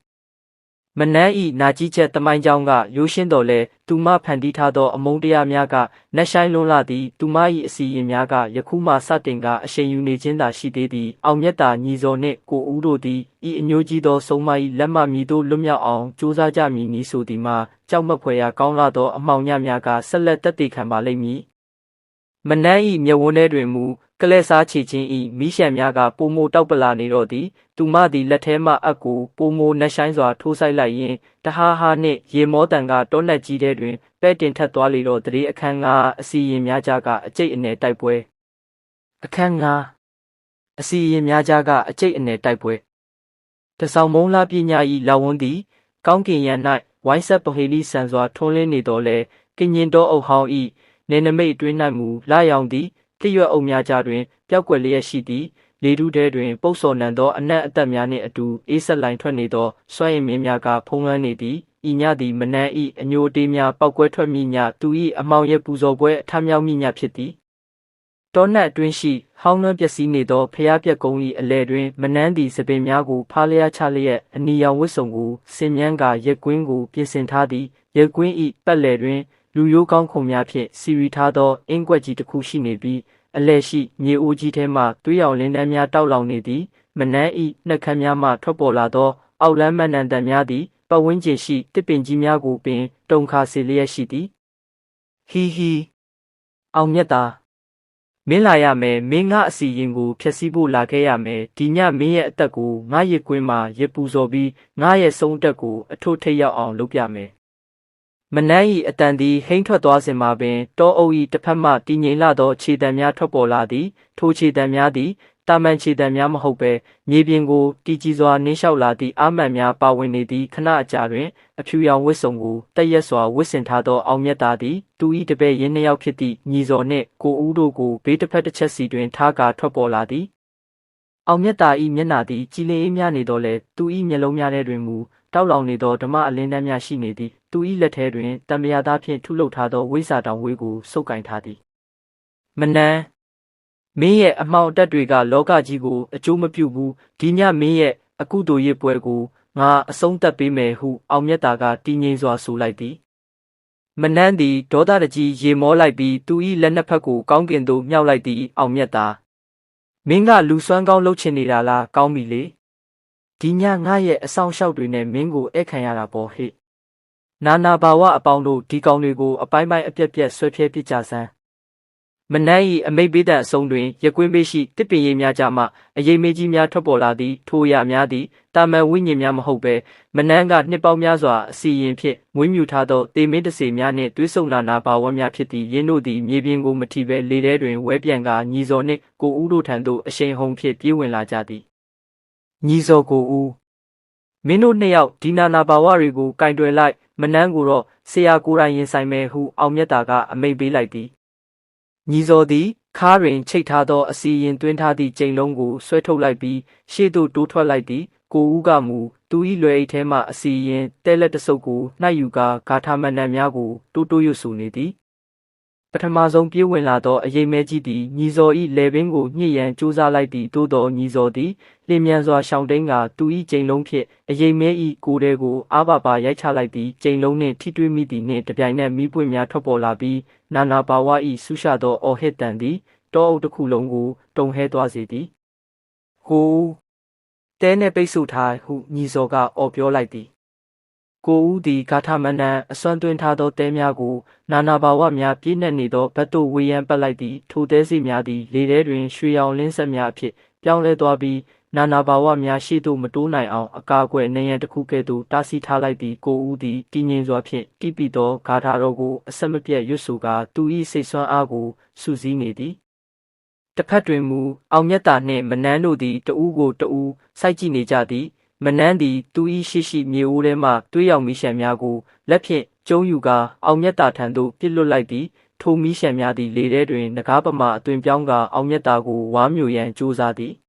မနန်းဤနာကြီးချက်တမိုင်းကြောင်းကရိုးရှင်းတော်လဲသူမဖန်တီးထားသောအမုန်းတရားများကနှက်ဆိုင်လွန်းလာသည်သူမ၏အစီရင်များကယခုမှစတင်ကအရှိန်ယူနေခြင်းသာရှိသေးသည်အောင်မြတ်တာညီစော်နှင့်ကိုဦးတို့သည်ဤအမျိုးကြီးသောဆုံးမ၏လက်မှမြည်သို့လွတ်မြောက်အောင်ကြိုးစားကြမည်နည်းဆိုသည်မှာကြောက်မက်ဖွယ်ရာကောင်းလာသောအမှောင်ညများကဆက်လက်တက်တည်ခံပါလိမ့်မည်မနန်းဤမျက်ဝန်းထဲတွင်မူကလဲစားချေခြင်းဤမိရှံများကပိုမိုတောက်ပလာနေတော့သည်သူမသည်လက်ထဲမှအပ်ကိုပိုမိုနှက်ဆိုင်စွာထိုးဆိုင်လိုက်ရင်းတဟားဟာနှင့်ရေမောတန်ကတောနက်ကြီးထဲတွင်ပဲ့တင်ထက်သွားလေတော့တရေအခန်းကအစီရင်များကြားကအကျိတ်အနယ်တိုက်ပွဲအခန်းအစီရင်များကြားကအကျိတ်အနယ်တိုက်ပွဲတဆောင်မုံလာပညာဤလာဝန်းသည်ကောင်းကင်ရန်၌ဝိုင်းဆက်ပဟေလီဆန်စွာထွန်းလင်းနေတော်လဲကင်ရင်တော်အုပ်ဟောင်းဤနေနမိတ်အတွင်း၌မူလာရောင်သည်တရွက်အုပ်များကြားတွင်ပျောက်ကွယ်လျက်ရှိသည်လေထုထဲတွင်ပုတ်စော်နံသောအနက်အသက်များနှင့်အတူအေးဆက်လိုင်းထွက်နေသောစွမ်းရည်မင်းများကဖုံးလွှမ်းနေသည်ဤညသည်မနန်းဤအညိုတေးများပောက်ကွဲထွက်မိညသူ၏အမောင်ရဲ့ပူဇော်ပွဲအထမြောက်မိညဖြစ်သည်တောနက်အတွင်းရှိဟောင်းလွှမ်းပျက်စီးနေသောဖျားပြက်ကုန်း၏အလဲတွင်မနန်းသည်စပင်များကိုဖားလျားချလျက်အနီရောင်ဝတ်စုံကိုဆင်မြန်းကရက်ကွင်းကိုပြင်ဆင်ထားသည်ရက်ကွင်း၏ပတ်လည်တွင်လူရိုးကောင်းခုံများဖြင့်စီရီထားသောအင်းကွက်ကြီးတစ်ခုရှိနေပြီးအလဲရှိမြေအိုးကြီးထဲမှသွေးရောင်လင်းတန်းများတောက်လောင်နေသည်မနန်းဤနှက်ခမ်းများမှထွက်ပေါ်လာသောအောက်လန်းမဏ္ဍန်များသည်ပတ်ဝန်းကျင်ရှိတစ်ပင်ကြီးများကိုပင်တုန်ခါစေလျက်ရှိသည်ဟီအောင်မြတ်တာမင်းလာရမယ်မင်းငါအစီရင်ကိုဖျက်ဆီးဖို့လာခဲ့ရမယ်ဒီညမင်းရဲ့အသက်ကိုငါရစ်ကွင်းမှာရစ်ပူဇော်ပြီးငါရဲ့ဆုံးတက်ကိုအထွတ်ထိပ်ရောက်အောင်လုပ်ပြမယ်မနန်း၏အတန်သည်ဟိမ့်ထွက်သွားစဉ်မှာပင်တောအုပ်၏တစ်ဖက်မှတည်ငြိမ်လာသောခြေတံများထွက်ပေါ်လာသည်ထိုခြေတံများသည်တာမန်ခြေတံများမဟုတ်ဘဲမြေပြင်ကိုတည်ကြည်စွာနှင်းလျှောက်လာသည့်အာမှန်များပါဝင်နေသည့်ခဏအကြာတွင်အဖြူရောင်ဝတ်စုံကိုတက်ရက်စွာဝတ်ဆင်ထားသောအောင်မြတ်သားသည်သူ၏တပည့်ရင်းနှစ်ယောက်ဖြစ်သည့်ညီစော်နှင့်ကိုဦးတို့ကိုဘေးတစ်ဖက်တစ်ချက်စီတွင်ထားကာထွက်ပေါ်လာသည်အောင်မြတ်သား၏မျက်နှာသည်ကြည်လင်အေးမြနေတော်လဲသူ၏မျက်လုံးများထဲတွင်မူတောက်လောင်နေသောဓမ္မအလင်းတန်းများရှိနေသည်သူ၏လက်ထဲတွင်တံမြာသားဖြင့်ထုလုပ်ထားသောဝိဇ္ဇာတောင်ဝေးကိုစုပ်ကိုင်ထားသည်မနန်းမင်းရဲ့အမှောင်တက်တွေကလောကကြီးကိုအကျိုးမပြုဘူးဒီညမင်းရဲ့အကုသိုလ်ရစ်ပွဲကိုငါအဆုံးသတ်ပေးမယ်ဟုအောင်မြတ်တာကတည်ငြိမ်စွာဆိုလိုက်သည်မနန်းသည်ဒေါသတကြီးရေမောလိုက်ပြီးသူ၏လက်နှစ်ဖက်ကိုကောင်းကင်သို့မြှောက်လိုက်သည်အောင်မြတ်တာမင်းကလူစွမ်းကောင်းလှုပ်ချင်နေတာလားကောင်းပြီလေဒီညငါရဲ့အဆောင်လျှောက်တွေနဲ့မင်းကိုဧည့်ခံရတာပေါ့ဟဲ့နာနာဘာဝအပေါင်းတို့ဒီကောင်တွေကိုအပိုင်းပိုင်းအပြက်ပြက်ဆွဲဖြဲပစ်ကြစမ်း မနန်း၏အမိတ်ပေးတဲ့အဆုံးတွင်ရကွင်းပေးရှိတစ်ပင်ရည်များကြမှအရေးမေးကြီးများထွက်ပေါ်လာသည်ထိုအရာများသည်တာမန်ဝိညာဉ်များမဟုတ်ဘဲမနန်းကနှစ်ပေါင်းများစွာအစီရင်ဖြင့်မွေးမြူထားသောတေမင်းတစေများနှင့်သွေးဆုံနာနာဘာဝများဖြစ်သည်ယင်းတို့သည်မြေပြင်ကိုမထိဘဲလေထဲတွင်ဝဲပြန်ကာညီစော်နှင့်ကိုဦးတို့ထံသို့အရှိန်ဟုန်ဖြင့်ပြေးဝင်လာကြသည်ညီစော်ကိုဦးမင်းတို့နှစ်ယောက်ဒီနာနာဘာဝတွေကိုကင်တွယ်လိုက်မနန်းကိုတော့ဆရာကိုယ်တိုင်ရင်ဆိုင်မယ်ဟုအောင်မြတ်တာကအမိန့်ပေးလိုက်သည်ညီစော်သည်ခါးတွင်ချိတ်ထားသောအစီရင်သွင်းထားသည့်ကျိန်လုံးကိုဆွဲထုတ်လိုက်ပြီးရှေ့သို့တိုးထွက်လိုက်သည်ကိုဦးကမူသူ၏လွယ်အိတ်ထဲမှအစီရင်တဲလက်တဆုပ်ကိုနှိုက်ယူကာဂါထာမဏ္ဍများကိုတိုးတိုးရွတ်ဆိုနေသည်ပထမဆုံးပြေးဝင်လာသောအရေးမဲကြီးသည်ညီစော်၏လယ်ပင်ကိုညှစ်ရန်ကြိုးစားလိုက်သည်သို့တော်ညီစော်သည်လျင်မြန်စွာရှောင်တိန်ကသူ၏ကျိန်လုံးဖြင့်အရေးမဲ၏ကိုယ်တဲကိုအားပါပါရိုက်ချလိုက်သည်ကျိန်လုံးနှင့်ထိတွေ့မိသည်နှင့်တပြိုင်နက်မီးပွင့်များထွက်ပေါ်လာပြီးနာနာဘာဝ၏ဆူရှသောအော်ဟစ်တန်သည်တောအုပ်တစ်ခုလုံးကိုတုန်ဟဲသွားစေသည်ဟိုးတဲနှင့်ပိတ်ဆို့ထားဟုညီစော်ကအော်ပြောလိုက်သည်ကိုဦးသည်ဂါထာမဏ္ဍအစွမ်းသွင်းထားသောတဲများကိုနာနာဘာဝများပြည့်နှက်နေသောဘတ်တို့ဝေယံပတ်လိုက်သည်ထိုတဲစီများသည်လေထဲတွင်ရွှေရောင်လင်းဆက်များအဖြစ်ပြောင်းလဲသွားပြီးနာနာဘာဝများရှေ့သို့မတိုးနိုင်အောင်အကာအကွယ်နေရန်တစ်ခုကဲ့သို့တားဆီးထားလိုက်သည်ကိုဦးသည်တည်ငြိမ်စွာဖြင့်တိပိသောဂါထာတော်ကိုအဆက်မပြတ်ရွတ်ဆိုကာသူ၏စိတ်ဆွမ်းအားကိုစုစည်းနေသည်တစ်ဖက်တွင်မူအောင်မြတ်တာနှင့်မနန်းတို့သည်တဦးကိုတဦးစိုက်ကြည့်နေကြသည်မနန်းသည်သူ၏ရှိမြေအိုးထဲမှတွေးရောက်မီးရှံများကိုလက်ဖြင့်ကျုံးယူကာအောင်မြတ်တာထံသို့ပြစ်လွတ်လိုက်သည်ထိုမီးရှံများသည်လေထဲတွင်ငကားပမာအသွင်ပြောင်းကာအောင်မြတ်တာကိုဝါမျိုးရန်ကြိုးစားသည်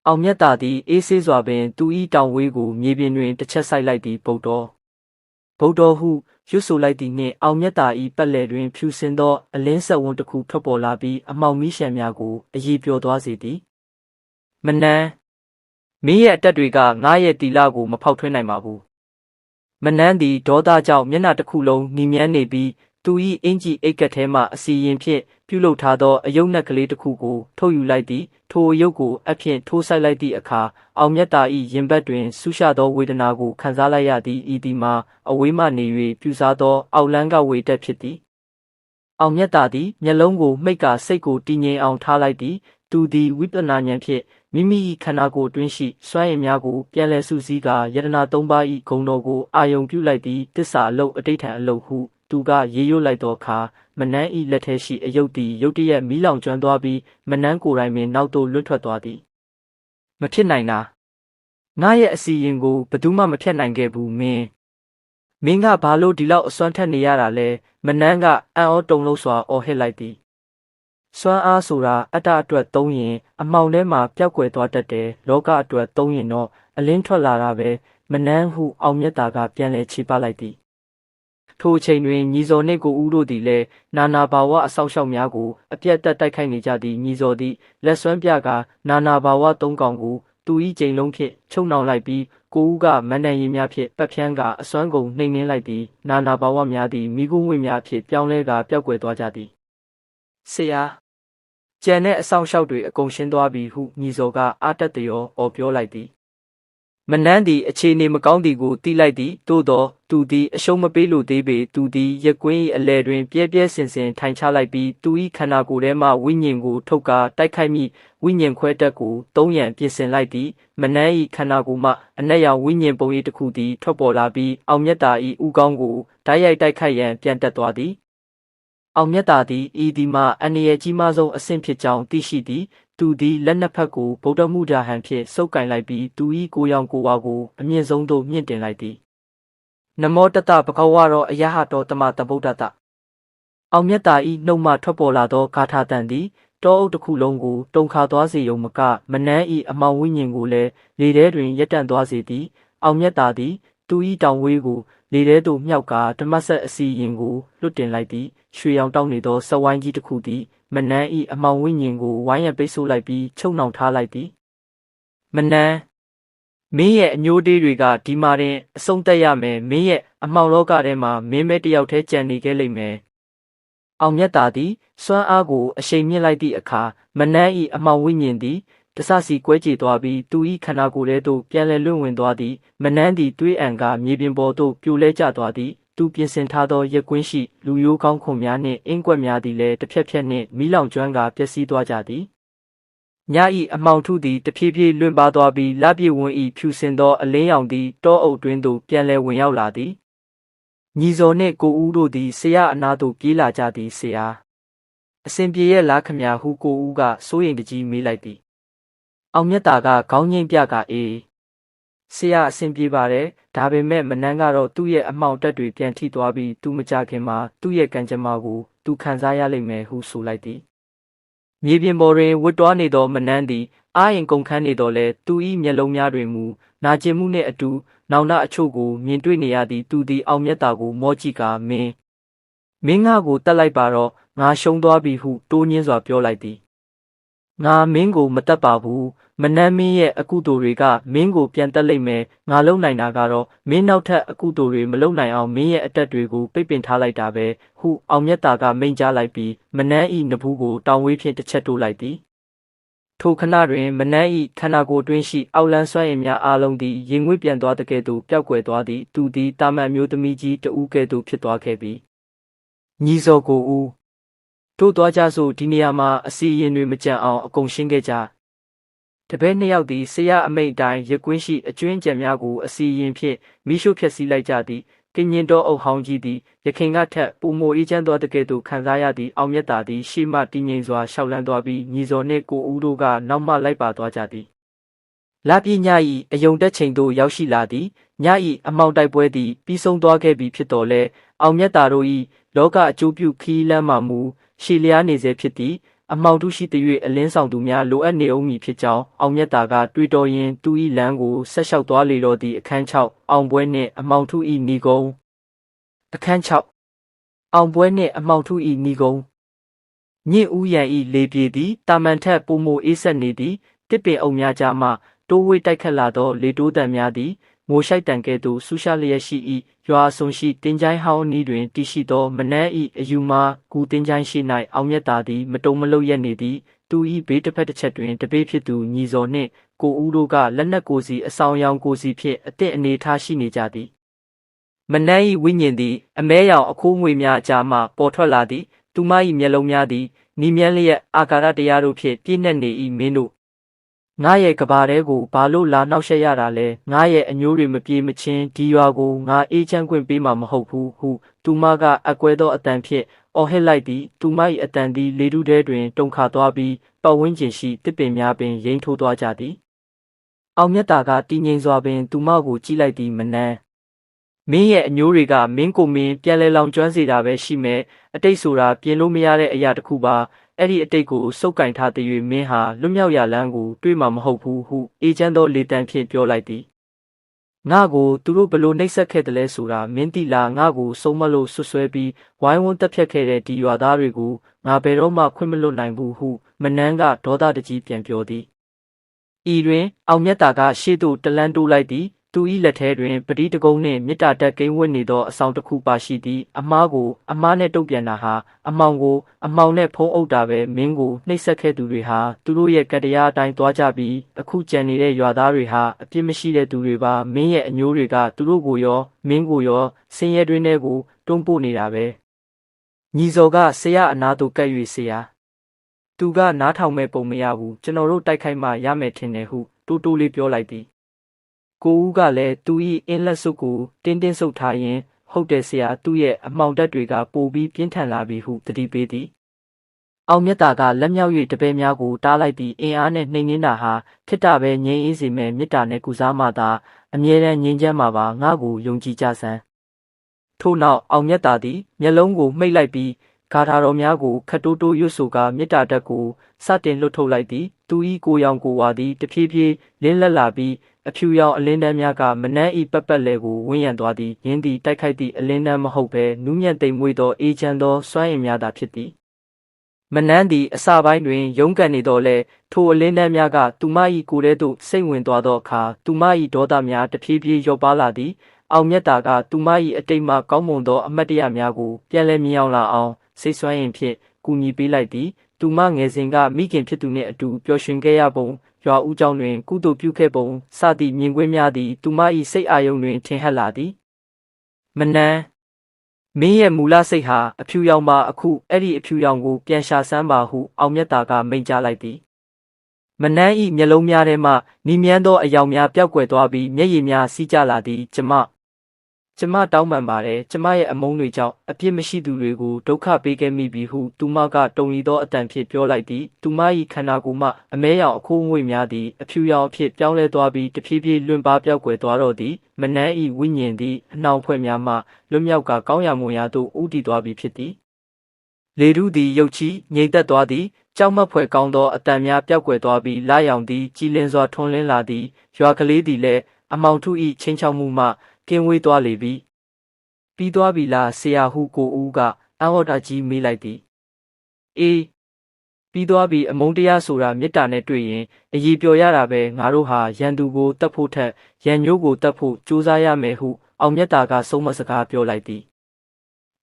အောင်မြတ်တာသည်အေးဆေးစွာပင်သူ၏တောင်ဝေးကိုမြေပြင်တွင်တစ်ချက်ဆိုင်လိုက်သည်ဗုဒ္ဓဟုရွတ်ဆိုလိုက်သည်နှင့်အောင်မြတ်တာ၏ပတ်လည်တွင်ဖြူစင်သောအလင်းဆက်ဝန်းတစ်ခုထွက်ပေါ်လာပြီးအမှောင်မီးရှံများကိုအရေးပျော်သွားစေသည်မနန်းမင်းရဲ့အတက်တွေကငါရဲ့တီလာကိုမဖောက်ထွင်းနိုင်ပါဘူးမနန်းသည်ဒေါသကြောင့်မျက်နှာတစ်ခုလုံးနီမြန်းနေပြီးသူ၏အင်ကြီးအိတ်ကက်ထဲမှအစီရင်ဖြင့်ပြုလုပ်ထားသောအယုတ်နက်ကလေးတစ်ခုကိုထုတ်ယူလိုက်သည်ထိုအယုတ်ကိုအဖြင့်ထိုးဆိုင်လိုက်သည့်အခါအောင်မြတ်တာ၏ရင်ဘတ်တွင်ဆူရှသောဝေဒနာကိုခံစားလိုက်ရသည်ဤသည်မှာအဝေးမှနေ၍ပြူစားသောအောက်လန်းကဝေတက်ဖြစ်သည်အောင်မြတ်တာသည်မျက်လုံးကိုမှိတ်ကာစိတ်ကိုတည်ငြိမ်အောင်ထားလိုက်သည်သူသည်ဝိပဿနာဉာဏ်ဖြင့်မိမိ၏ခန္ဓာကိုယ်တွင်းရှိစွမ်းရည်များကိုပြန်လည်စုစည်းကာယတနာ၃ပါး၏ဂုဏ်တော်ကိုအာယုံပြုလိုက်သည်တစ္ဆာအလုတ်အတိဋ္ဌံအလုတ်ဟုသူကရေရွတ်လိုက်သောအခါမနန်း၏လက်ထဲရှိအယုတ်သည်ရုတ်တရက်မီးလောင်ကျွမ်းသွားပြီးမနန်းကိုယ်တိုင်ပင်နောက်သို့လွတ်ထွက်သွားသည်မဖြစ်နိုင်တာငါရဲ့အစီရင်ကိုဘယ်သူမှမဖြတ်နိုင်ခဲ့ဘူးမင်းကဘာလို့ဒီလောက်အစွမ်းထက်နေရတာလဲမနန်းကအံ့ဩတုန်လှုပ်စွာအော်ဟစ်လိုက်သည်စွမ်းအားဆိုတာအတ္တအတွက်သုံးရင်အမှောင်ထဲမှာပျောက်ကွယ်သွားတတ်တယ်လောကအတွက်သုံးရင်တော့အလင်းထွက်လာတာပဲမနန်းဟုအောင်မြတ်တာကပြန်လဲခြေပလိုက်သည်ထိုအချိန်တွင်ညီစော်နှင့်ကိုဦးတို့သည်လည်းနာနာဘာဝအဆောက်အအုံများကိုအပြတ်တက်တိုက်ခိုက်နေကြသည်ညီစော်သည်လက်စွမ်းပြကာနာနာဘာဝသုံးကောင်ကိုသူ၏ကျိန်လုံးဖြင့်ချုပ်နှောင်လိုက်ပြီးကိုဦးကမန္တန်ရည်များဖြင့်ပတ်ဖြန်းကာအစွမ်းကုန်နှိမ်နှင်းလိုက်သည်နာနာဘာဝများသည်မိခိုးဝင့်များဖြင့်ပြောင်းလဲကာပျောက်ကွယ်သွားကြသည်ဆရာကျန်တဲ့အဆောင်ရှောက်တွေအကုန်ရှင်းသွားပြီဟုညီစော်ကအာတတ်တရောအော်ပြောလိုက်သည်မနန်းသည်အခြေအနေမကောင်းသည်ကိုသိလိုက်သည်သို့သောသူသည်အရှုံးမပေးလိုသေးပေသူသည်ရကွင်း၏အလဲတွင်ပြဲပြဲစင်စင်ထိုင်ချလိုက်ပြီးသူ၏ခန္ဓာကိုယ်ထဲမှဝိညာဉ်ကိုထုတ်ကာတိုက်ခိုက်မိဝိညာဉ်ခွဲတက်ကိုသုံးရန်ပြင်ဆင်လိုက်သည်မနန်း၏ခန္ဓာကိုယ်မှအနက်ရောင်ဝိညာဉ်ပုံရိပ်တစ်ခုသည်ထွက်ပေါ်လာပြီးအောင်မြတ်တာ၏ဥကောင်းကိုဓာတ်ရိုက်တိုက်ခိုက်ရန်ပြန်တက်သွားသည်အောင်မြတ်တာသည်ဤဒီမှာအန္တရာယ်ကြီးမားဆုံးအဆင့်ဖြစ်ကြောင်းသိရှိသည်သူသည်လက်နှစ်ဖက်ကိုဗုဒ္ဓမူဒါဟန်ဖြင့်စုပ်ကိုင်လိုက်ပြီးသူ၏ကိုယ်ရောင်ကိုယ်ဝါကိုအမြင့်ဆုံးသို့မြင့်တင်လိုက်သည်နမောတတဗုဒ္ဓဝါရောအယဟတောတမတဗုဒ္ဓတအောင်မြတ်တာ၏နှုတ်မှထွက်ပေါ်လာသောဂါထာတန်သည်တောအုပ်တစ်ခုလုံးကိုတုန်ခါသွားစေုံမကမနန်း၏အမောင်ဝိညာဉ်ကိုလည်းလေထဲတွင်ရပ်တန့်သွားစေသည်အောင်မြတ်တာသည်သူ၏တောင်ဝေးကိုလေထဲသို့မြှောက်ကာဓမ္မဆက်အစီရင်ကိုလွတ်တင်လိုက်သည်ရွှေရောင်တောင်းနေသောစက်ဝိုင်းကြီးတစ်ခုသည်မနန်း၏အမောင်ဝိညာဉ်ကိုဝိုင်းရံပိတ်ဆို့လိုက်ပြီးချုပ်နှောင်ထားလိုက်သည်မနန်းမင်းရဲ့အညိုးတေးတွေကဒီမှာတင်အဆုံးသက်ရမယ်မင်းရဲ့အမှောင်လောကထဲမှာမင်းပဲတယောက်တည်းကြံနေခဲ့လိမ့်မယ်အောင်မြတ်တာသည်စွမ်းအားကိုအရှိန်မြင့်လိုက်သည့်အခါမနန်း၏အမှောင်ဝိညာဉ်သည်တဆစီကွဲကြေသွားပြီးသူ၏ခန္ဓာကိုယ်ထဲသို့ပြန်လည်လွင့်ဝင်သွားသည်မနန်းသည်တွေးအံကမြေပြင်ပေါ်သို့ပြိုလဲကျသွားသည် သူပြင်ဆင်ထားသောရက်ကွင်းရှိလူရိုးကောင်းခွန်များနှင့်အင်းကွက်များသည်လည်းတစ်ဖြက်ဖြက်နှင့်မီးလောင်ကျွမ်းကာပျက်စီးသွားကြသည်ည၏အမှောင်ထုသည်တဖြည်းဖြည်းလွင့်ပါသွားပြီးလပြည့်ဝန်း၏ဖြူစင်သောအလင်းရောင်သည်တောအုပ်တွင်သို့ပြန်လည်ဝင်ရောက်လာသည်ညီဇော်နှင့်ကိုဦးတို့သည်ဆရာအနားသို့ပြေးလာကြသည်ဆရာအစဉ်ပြေရဲ့လားခမညာဟုကိုဦးကစိုးရိမ်တကြီးမေးလိုက်သည်အောင်မြတ်တာကခေါင်းငိမ့်ပြကအေးဆရာအစဉ်ပြေပါတယ်ဒါပေမဲ့မနန်းကတော့သူ့ရဲ့အမှောင်တက်တွေပြန်ထိသွားပြီးသူမကြခင်မှာသူ့ရဲ့ကံကြမ္မာကိုသူခံစားရလိမ့်မယ်ဟုဆိုလိုက်သည်မြေပြင်ပေါ်တွင်ဝတ်တွားနေသောမနန်းသည်အာရင်ကုန်ခန်းနေတော်လဲသူ၏မျက်လုံးများတွင်မူနာကျင်မှုနှင့်အတူနောင်တအချို့ကိုမြင်တွေ့နေရသည်သူသည်အောင်မြတ်တာကိုမောကြည့်ကာမင်းငါကိုတတ်လိုက်ပါတော့ငါရှုံးသွားပြီဟုတိုးညင်းစွာပြောလိုက်သည်ငါမင်းကိုမတတ်ပါဘူးမနန်းမင်းရဲ့အကုသိုလ်တွေကမင်းကိုပြန်တက်လိမ့်မယ်ငါလုံနိုင်တာကတော့မင်းနောက်ထပ်အကုသိုလ်တွေမလုံနိုင်အောင်မင်းရဲ့အတက်တွေကိုပိတ်ပင်ထားလိုက်တာပဲဟုအောင်မြတ်တာကမိန့်ကြားလိုက်ပြီးမနန်းဤနဘူးကိုတောင်ဝေးဖြင့်တစ်ချက်တိုးလိုက်သည်ထိုခဏတွင်မနန်းဤခန္ဓာကိုယ်တွင်းရှိအောက်လန်းစွမ်းအင်များအားလုံးသည်ရင်ငွေ့ပြန်သွားတဲ့ကဲ့သို့ပျောက်ကွယ်သွားသည်သူသည်တာမန်မျိုးသမီးကြီးတဦးကဲ့သို့ဖြစ်သွားခဲ့ပြီညီဇော်ကိုဦးတို့သွားကြစို့ဒီနေရာမှာအစီအရင်တွေမကြံအောင်အကုန်ရှင်းခဲ့ကြတပည့်နှစ်ယောက်သည်ဆရာအမိန့်တိုင်းရကွင်းရှိအကျွင်းကြံများကိုအစီရင်ဖြင့်မိရှုဖျက်ဆီးလိုက်ကြသည်ကင်းရင်တော်အုပ်ဟောင်းကြီးသည်ရခင်ကထက်ပုံမိုအေးချမ်းသောတကယ်သို့ခံစားရသည့်အောင်မြတ်တာသည်ရှေ့မှတည်ငြိမ်စွာရှောက်လန်းသွားပြီးညီဇော်နှင့်ကိုဦးတို့ကနောက်မှလိုက်ပါသွားကြသည်လပြည့်ည၏အယုံတက်ချိန်သို့ရောက်ရှိလာသည်ည၏အမောင်တိုက်ပွဲသည်ပြီးဆုံးသွားခဲ့ပြီဖြစ်တော်လဲအောင်မြတ်တာတို့၏လောကအကျိုးပြုခီးလန်းမှမူရှည်လျားနေစေဖြစ်သည်အမောင်တုရှိသည်၍အလင်းဆောင်သူများလိုအပ်နေအောင်မည်ဖြစ်ကြောင်းအောင်မြတ်တာကတွေးတော်ရင်းသူ၏လမ်းကိုဆက်လျှောက်သွားလေတော့သည့်အခန်း6အောင်ပွဲနှင့်အမောင်ထု၏ဏီကုံအခန်း6အောင်ပွဲနှင့်အမောင်ထု၏ဏီကုံညင့်ဦးရန်၏လေပြေသည်တာမန်ထက်ပုံမိုအေးဆက်နေသည်တစ်ပင်အုပ်များကြားမှတိုးဝေးတိုက်ခတ်လာသောလေတိုးတံများသည်မိုးရှိုက်တံကဲ့သို့ဆူရှာလျက်ရှိ၏ရွာဆုံရှိတင်းချိုင်းဟောင်းနီးတွင်တည်ရှိသောမနန်း၏အယူမှာကူတင်းချိုင်းရှိ၌အောင်မြတ်တာသည်မတုံမလုံရက်နေသည်သူ၏ဘေးတစ်ဖက်တစ်ချက်တွင်တပေးဖြစ်သူညီဇော်နှင့်ကိုဦးတို့ကလက်နက်ကိုစီအဆောင်ရောင်ကိုစီဖြင့်အသည့်အနေထားရှိနေကြသည်မနန်း၏ဝိညာဉ်သည်အမဲရောင်အခိုးငွေများအကြားမှပေါ်ထွက်လာသည်သူမ၏မျက်လုံးများသည်နီးမြန်းလျက်အာကာရတရားတို့ဖြင့်ပြည့်နှက်နေ၏မင်းတို့ငါရဲ့ကဘာတဲကိုဘာလို့လာနှောက်ယှက်ရတာလဲငါရဲ့အညိုးတွေမပြေမချင်းဒီရွာကိုငါအေးချမ်းခွင့်ပေးမှာမဟုတ်ဘူးဟုသူမကအကွဲသောအတန်ဖြင့်အော်ဟစ်လိုက်သည်သူမ၏အတန်သည်လေထုထဲတွင်တုန်ခါသွားပြီးပတ်ဝန်းကျင်ရှိတစ်ပင်များပင်ရိမ့်ထိုးသွားကြသည်အောင်မြတ်တာကတည်ငြိမ်စွာပင်သူမကိုကြည့်လိုက်သည်မနန်းမင်းရဲ့အညိုးတွေကမင်းကိုမင်းပြန်လဲလောင်ကျွမ်းစေတာပဲရှိမယ်အတိတ်ဆိုတာပြင်လို့မရတဲ့အရာတစ်ခုပါအဲ့ဒီအတိတ်ကိုစုပ်ကင်ထားတဲ့၍မင်းဟာလွတ်မြောက်ရလန်းကိုတွေးမှာမဟုတ်ဘူးဟုအေးချမ်းသောလေတံဖြင့်ပြောလိုက်သည်ငါကိုသူတို့ဘလို့နှိပ်စက်ခဲ့တယ်လဲဆိုတာမင်းတိလာငါကိုဆုံးမလို့ဆွဆွဲပြီးဝိုင်းဝန်းတက်ဖြတ်ခဲ့တဲ့ဒီရွာသားတွေကိုငါဘယ်တော့မှခွင့်မလွတ်နိုင်ဘူးဟုမနန်းကဒေါသတကြီးပြန်ပြောသည်ဤတွင်အောင်မြတ်တာကရှေ့သို့တလန်းတိုးလိုက်သည်သူ၏လက်ထဲတွင်ပတိတကုံးနှင့်မြစ်တာတက်ကိန်းဝတ်နေသောအဆောင်တစ်ခုပါရှိသည်အမားကိုအမားနဲ့တုတ်ပြန်တာဟာအမောင်ကိုအမောင်နဲ့ဖုံးအုပ်တာပဲမင်းကိုနှိပ်စက်ခဲ့သူတွေဟာသူတို့ရဲ့ကတရားအတိုင်းသွားကြပြီးအခုကြံနေတဲ့ရွာသားတွေဟာအပြစ်မရှိတဲ့သူတွေပါမင်းရဲ့အညိုးတွေကသူတို့ကိုရောမင်းကိုရောဆင်းရဲတွင်းထဲကိုတွန်းပို့နေတာပဲညီဇော်ကဆရာအနာသို့ကပ်၍ဆရာသူကနားထောင်မဲ့ပုံမရဘူးကျွန်တော်တို့တိုက်ခိုက်မှရမယ်ထင်တယ်ဟုတိုးတိုးလေးပြောလိုက်သည်ကိုဦးကလည်းသူ၏အင်းလက်စုပ်ကိုတင်းတင်းဆုပ်ထားရင်ဟုတ်တယ်ဆရာသူ့ရဲ့အမှောင်တက်တွေကပိုပြီးပြင်းထန်လာပြီဟုတတိပေးသည်အောင်မြတ်တာကလက်မြောက်၍တပည့်များကိုတားလိုက်ပြီးအင်အားနဲ့နှိမ်နင်းတာဟာခိတ္တပဲငြိမ်းအေးစေမဲ့မေတ္တာနဲ့ကုစားမှသာအမြဲတမ်းငြိမ်းချမ်းမှာပါငါ့ကိုယုံကြည်ကြစမ်းထို့နောက်အောင်မြတ်တာသည်မျက်လုံးကိုမှိတ်လိုက်ပြီးဂါထာတော်များကိုခတ်တိုးတိုးရွတ်ဆိုကာမေတ္တာတက်ကိုစတင်လွတ်ထုတ်လိုက်သည်သူ၏ကိုရောင်ကိုဝါသည်တဖြည်းဖြည်းလင်းလက်လာပြီးအဖြူရောင်အလင်းတန်းများကမနန်းဤပတ်ပတ်လဲကိုဝန်းရံသွားသည်ယင်းသည်တိုက်ခိုက်သည့်အလင်းတန်းမဟုတ်ဘဲနူးညံ့သိမ်မွေ့သောအေးချမ်းသောစွမ်းအင်များသာဖြစ်သည်မနန်းသည်အစပိုင်းတွင်ရုန်းကန်နေတော်လဲထိုအလင်းတန်းများကသူမ၏ကိုယ်ထဲသို့စိတ်ဝင်သွားသောအခါသူမ၏ဒေါသများတဖြည်းဖြည်းလျော့ပါလာသည်အောင်မြတ်တာကသူမ၏အတိတ်မှကောင်းမွန်သောအမတ်တရားများကိုပြန်လည်မြင်အောင်လာအောင်စိတ်ဆွမ်းရင်ဖြင့်ကူညီပေးလိုက်သည်သူမငယ်စဉ်ကမိခင်ဖြစ်သူနှင့်အတူပျော်ရွှင်ခဲ့ရပုံရွာဦးကျောင်းတွင်ကုသိုလ်ပြုခဲ့ပုံစသည့်မြင်ကွင်းများသည်သူမ၏စိတ်အာရုံတွင်ထင်ဟပ်လာသည်မနန်း မင်းရဲ့မူလစိတ်ဟာအဖြူရောင်ပါအခုအဲ့ဒီအဖြူရောင်ကိုပြန်ရှာစမ်းပါဟုအောင်မြတ်တာကမိန့်ကြားလိုက်သည်မနန်းဤမျက်လုံးများထဲမှနီးမြန်းသောအယောင်များပျောက်ကွယ်သွားပြီးမျက်ရည်များစီးကျလာသည်ကျမတောင်းပန်ပါတယ်ကျမရဲ့အမုန်းတွေကြောင့်အပြစ်မရှိသူတွေကိုဒုက္ခပေးခဲ့မိပြီဟုသူမကတုန်လှုပ်သောအတန်ဖြင့်ပြောလိုက်သည်သူမ၏ခန္ဓာကိုယ်မှအမဲရောင်အခိုးငွေ့များသည်အဖြူရောင်အဖြစ်ပြောင်းလဲသွားပြီးတဖြည်းဖြည်းလွင့်ပါးပျောက်ကွယ်သွားတော့သည်မနန်း၏ဝိညာဉ်သည်အနှောင်ဖွဲ့များမှလွတ်မြောက်ကကောင်းရာမွန်ရာသို့ဦးတည်သွားပြီဖြစ်သည်လေထုသည်ရုတ်ချီငြိမ်သက်သွားသည်ကြောက်မက်ဖွယ်ကောင်းသောအတန်များပျောက်ကွယ်သွားပြီးလာရောင်သည်ကြည်လင်စွာထွန်းလင်းလာသည်ရွာကလေးသည်လည်းအမောင်ထု၏ချင်းချောက်မှုမှကင်းဝေးသွားလေပြီပြီးသွားပြီလားဆရာဟုကိုဦးကအံ့ဩတာကြီးမေးလိုက်သည်အေးပြီးသွားပြီအမုန်းတရားဆိုတာမေတ္တာနဲ့တွေ့ရင်အည်ပျော်ရတာပဲငါတို့ဟာရန်သူကိုတတ်ဖို့ထက်ရန်ညို့ကိုတတ်ဖို့ကြိုးစားရမယ်ဟုအောင်မြတ်တာကဆုံးမစကားပြောလိုက်သည်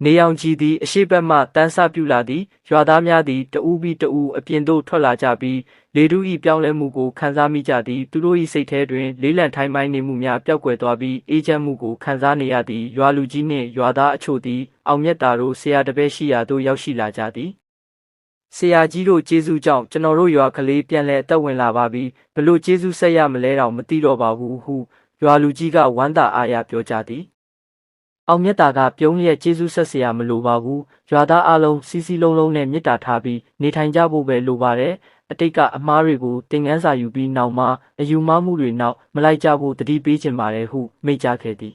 နေအောင်ကြည်သည်အရှိဘက်မှတန်းဆပြုလာသည်ရွာသားများသည်တဦးပြီးတဦးအပြင်သို့ထွက်လာကြပြီးလေထု၏ပြောင်းလဲမှုကိုခံစားမိကြသည်သူတို့၏စိတ်ထဲတွင်လေးလံထိုင်းပိုင်းနေမှုများပျောက်ကွယ်သွားပြီးအေးချမ်းမှုကိုခံစားနေရသည်ရွာလူကြီးနှင့်ရွာသားအချို့သည်အောင်မြတ်တာတို့ဆရာတပည့်ရှိရာသို့ရောက်ရှိလာကြသည်ဆရာကြီးတို့ကျေးဇူးကြောင့်ကျွန်တော်တို့ရွာကလေးပြန်လဲအသက်ဝင်လာပါပြီဘလို့ကျေးဇူးဆက်ရမလဲတော့မသိတော့ပါဘူးဟုရွာလူကြီးကဝမ်းသာအားရပြောကြသည်အောင်မြတ်တာကပြုံးလျက်ကျေးဇူးဆက်เสียမလိုပါဘူးရွာသားအလုံးစီစီလုံးလုံးနဲ့မေတ္တာထားပြီးနေထိုင်ကြဖို့ပဲလိုပါတယ်အတိတ်ကအမားတွေကိုသင်ခန်းစာယူပြီးနောက်မှအယူမှားမှုတွေနောက်မလိုက်ကြဖို့တတိပေးခြင်းပါတယ်ဟုမိန့်ကြားခဲ့သည်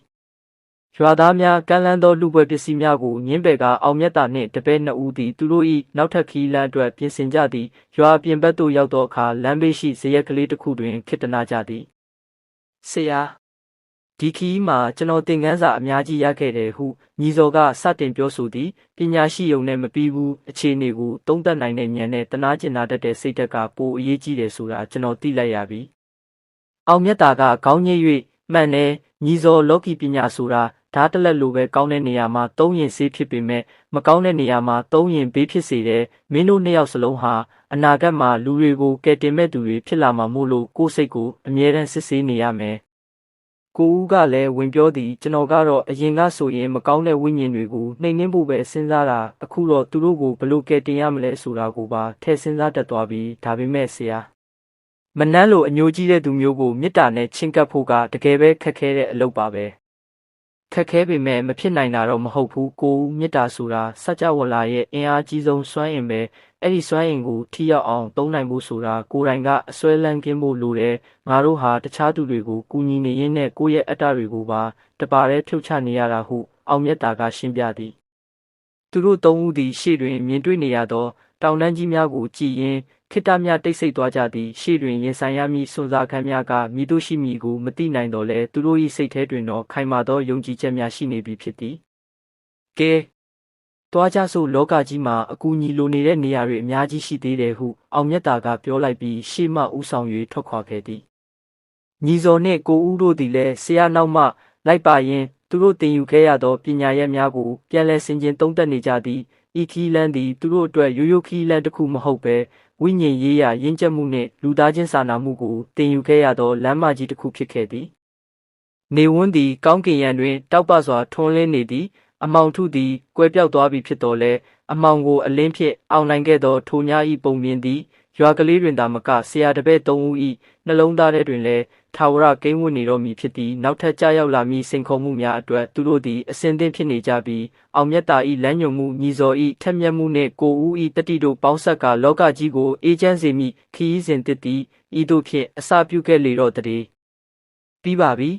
ရွာသားများကမ်းလှမ်းသောလူပွဲပစ္စည်းများကိုငင်းပယ်ကအောင်မြတ်တာနှင့်တပည့်နှစ်ဦးသည်သူတို့၏နောက်ထပ်ခီးလမ်းအတွက်ပြင်ဆင်ကြသည်ရွာအပြင်ဘက်သို့ရောက်သောအခါလမ်းဘေးရှိဇရက်ကလေးတစ်ခုတွင်ခေတ္တနာကြသည်ဆရာဒီခီးမှာကျွန်တော်သင်ခန်းစာအများကြီးရခဲ့တယ်ဟုညီစော်ကစတင်ပြောဆိုသည်ပညာရှိရုံနဲ့မပြီးဘူးအခြေအနေကိုသုံးသပ်နိုင်တဲ့ဉာဏ်နဲ့တနာကျင်နာတတ်တဲ့စိတ်ဓာတ်ကပိုအရေးကြီးတယ်ဆိုတာကျွန်တော်သိလိုက်ရပြီအောင်မြတ်တာကခေါင်းညှိ၍မှန်တယ်ညီစော်လောကီပညာဆိုတာဓာတ်တလက်လိုပဲကောင်းတဲ့နေရာမှာသုံးရင်ဆေးဖြစ်ပေမဲ့မကောင်းတဲ့နေရာမှာသုံးရင်ဘေးဖြစ်စေတယ်မင်းတို့နှစ်ယောက်စလုံးဟာအနာဂတ်မှာလူတွေကိုကယ်တင်မဲ့သူတွေဖြစ်လာမှာမို့လို့ကိုယ်စိတ်ကိုအမြဲတမ်းစစ်ဆေးနေရမယ်ကိုဦးကလည်းဝင်ပြောသည်ကျွန်တော်ကတော့အရင်ကဆိုရင်မကောင်းတဲ့ဝိညာဉ်တွေကိုနှိမ်နှင်းဖို့ပဲစဉ်းစားတာအခုတော့သူတို့ကိုဘလို့ကယ်တင်ရမလဲဆိုတာကိုပါထည့်စဉ်းစားတတ်သွားပြီဒါပေမဲ့ဆရာမနှမ်းလိုအညိုကြီးတဲ့သူမျိုးကိုမေတ္တာနဲ့ချင့်ကပ်ဖို့ကတကယ်ပဲခက်ခဲတဲ့အလုပ်ပါပဲခက်ခဲပေမဲ့မဖြစ်နိုင်တာတော့မဟုတ်ဘူးကိုဦးမေတ္တာဆိုတာစัจ java လာရဲ့အင်အားကြီးဆုံးစွမ်းအင်ပဲအဲ့ဒီစွမ်းအင်ကိုထိရောက်အောင်သုံးနိုင်ဖို့ဆိုတာကိုယ်တိုင်ကအစွဲလန်းကင်းဖို့လိုတယ်ငါတို့ဟာတခြားသူတွေကိုကူညီနေရင်းနဲ့ကိုယ့်ရဲ့အတ္တတွေကိုပါတပါးတည်းဖြုတ်ချနေရတာဟုအောင်မြတ်တာကရှင်းပြသည်သူတို့သုံးဦးသည်ရှေ့တွင်မြင်တွေ့နေရသောတောင်တန်းကြီးများကိုကြည်ရင်ခိတ္တများတိတ်ဆိတ်သွားကြသည်ရှေ့တွင်ရင်ဆိုင်ရမည့်စွန့်စားခန်းများကမိတို့ရှိမည်ကိုမသိနိုင်တော့လဲသူတို့၏စိတ်ထဲတွင်တော့ခိုင်မာသောယုံကြည်ချက်များရှိနေပြီဖြစ်သည်ကဲတွားကြစို့လောကကြီးမှာအကူအညီလိုနေတဲ့နေရာတွေအများကြီးရှိသေးတယ်ဟုအောင်မြတ်တာကပြောလိုက်ပြီးရှေ့မှဦးဆောင်၍ထွက်ခွာခဲ့သည်ညီစော်နှင့်ကိုဦးတို့သည်လည်းဆရာနောက်မှလိုက်ပါရင်းသူတို့သင်ယူခဲ့ရသောပညာရပ်များကိုပြန်လည်ဆင်ခြင်သုံးသပ်နေကြသည်ဤခီးလန်းသည်သူတို့အတွက်ရိုးရိုးခီးလန်းတစ်ခုမဟုတ်ပဲဝိညာဉ်ရေးရာရင့်ကျက်မှုနှင့်လူသားချင်းစာနာမှုကိုသင်ယူခဲ့ရသောလမ်းမကြီးတစ်ခုဖြစ်ခဲ့သည်နေဝန်းသည်ကောင်းကင်ယံတွင်တောက်ပစွာထွန်းလင်းနေသည်အမောင်ထုသည်ကွဲပြောက်သွားပြီဖြစ်တော်လဲအမောင်ကိုအလင်းဖြင့်အောင်နိုင်ခဲ့သောထိုများ၏ပုံမြင်သည်ရွာကလေးတွင်သာမကဆရာတပည့်သုံးဦး၏နှလုံးသားထဲတွင်လည်းထာဝရကိန်းဝတ်နေတော်မူဖြစ်သည်နောက်ထပ်ကြာရောက်လာမည့်စိန်ခေါ်မှုများအတွက်သူတို့သည်အစဉ်သင့်ဖြစ်နေကြပြီးအောင်မြတ်တာ၏လမ်းညွှန်မှုညီစော်၏ထက်မြက်မှုနှင့်ကိုဦး၏တတိတို့ပေါင်းဆက်ကလောကကြီးကိုအေးချမ်းစေမည့်ခရီးစဉ်တစ်သည်ဤသို့ဖြင့်အစပြုခဲ့လေတော့တည်းပြီးပါပြီ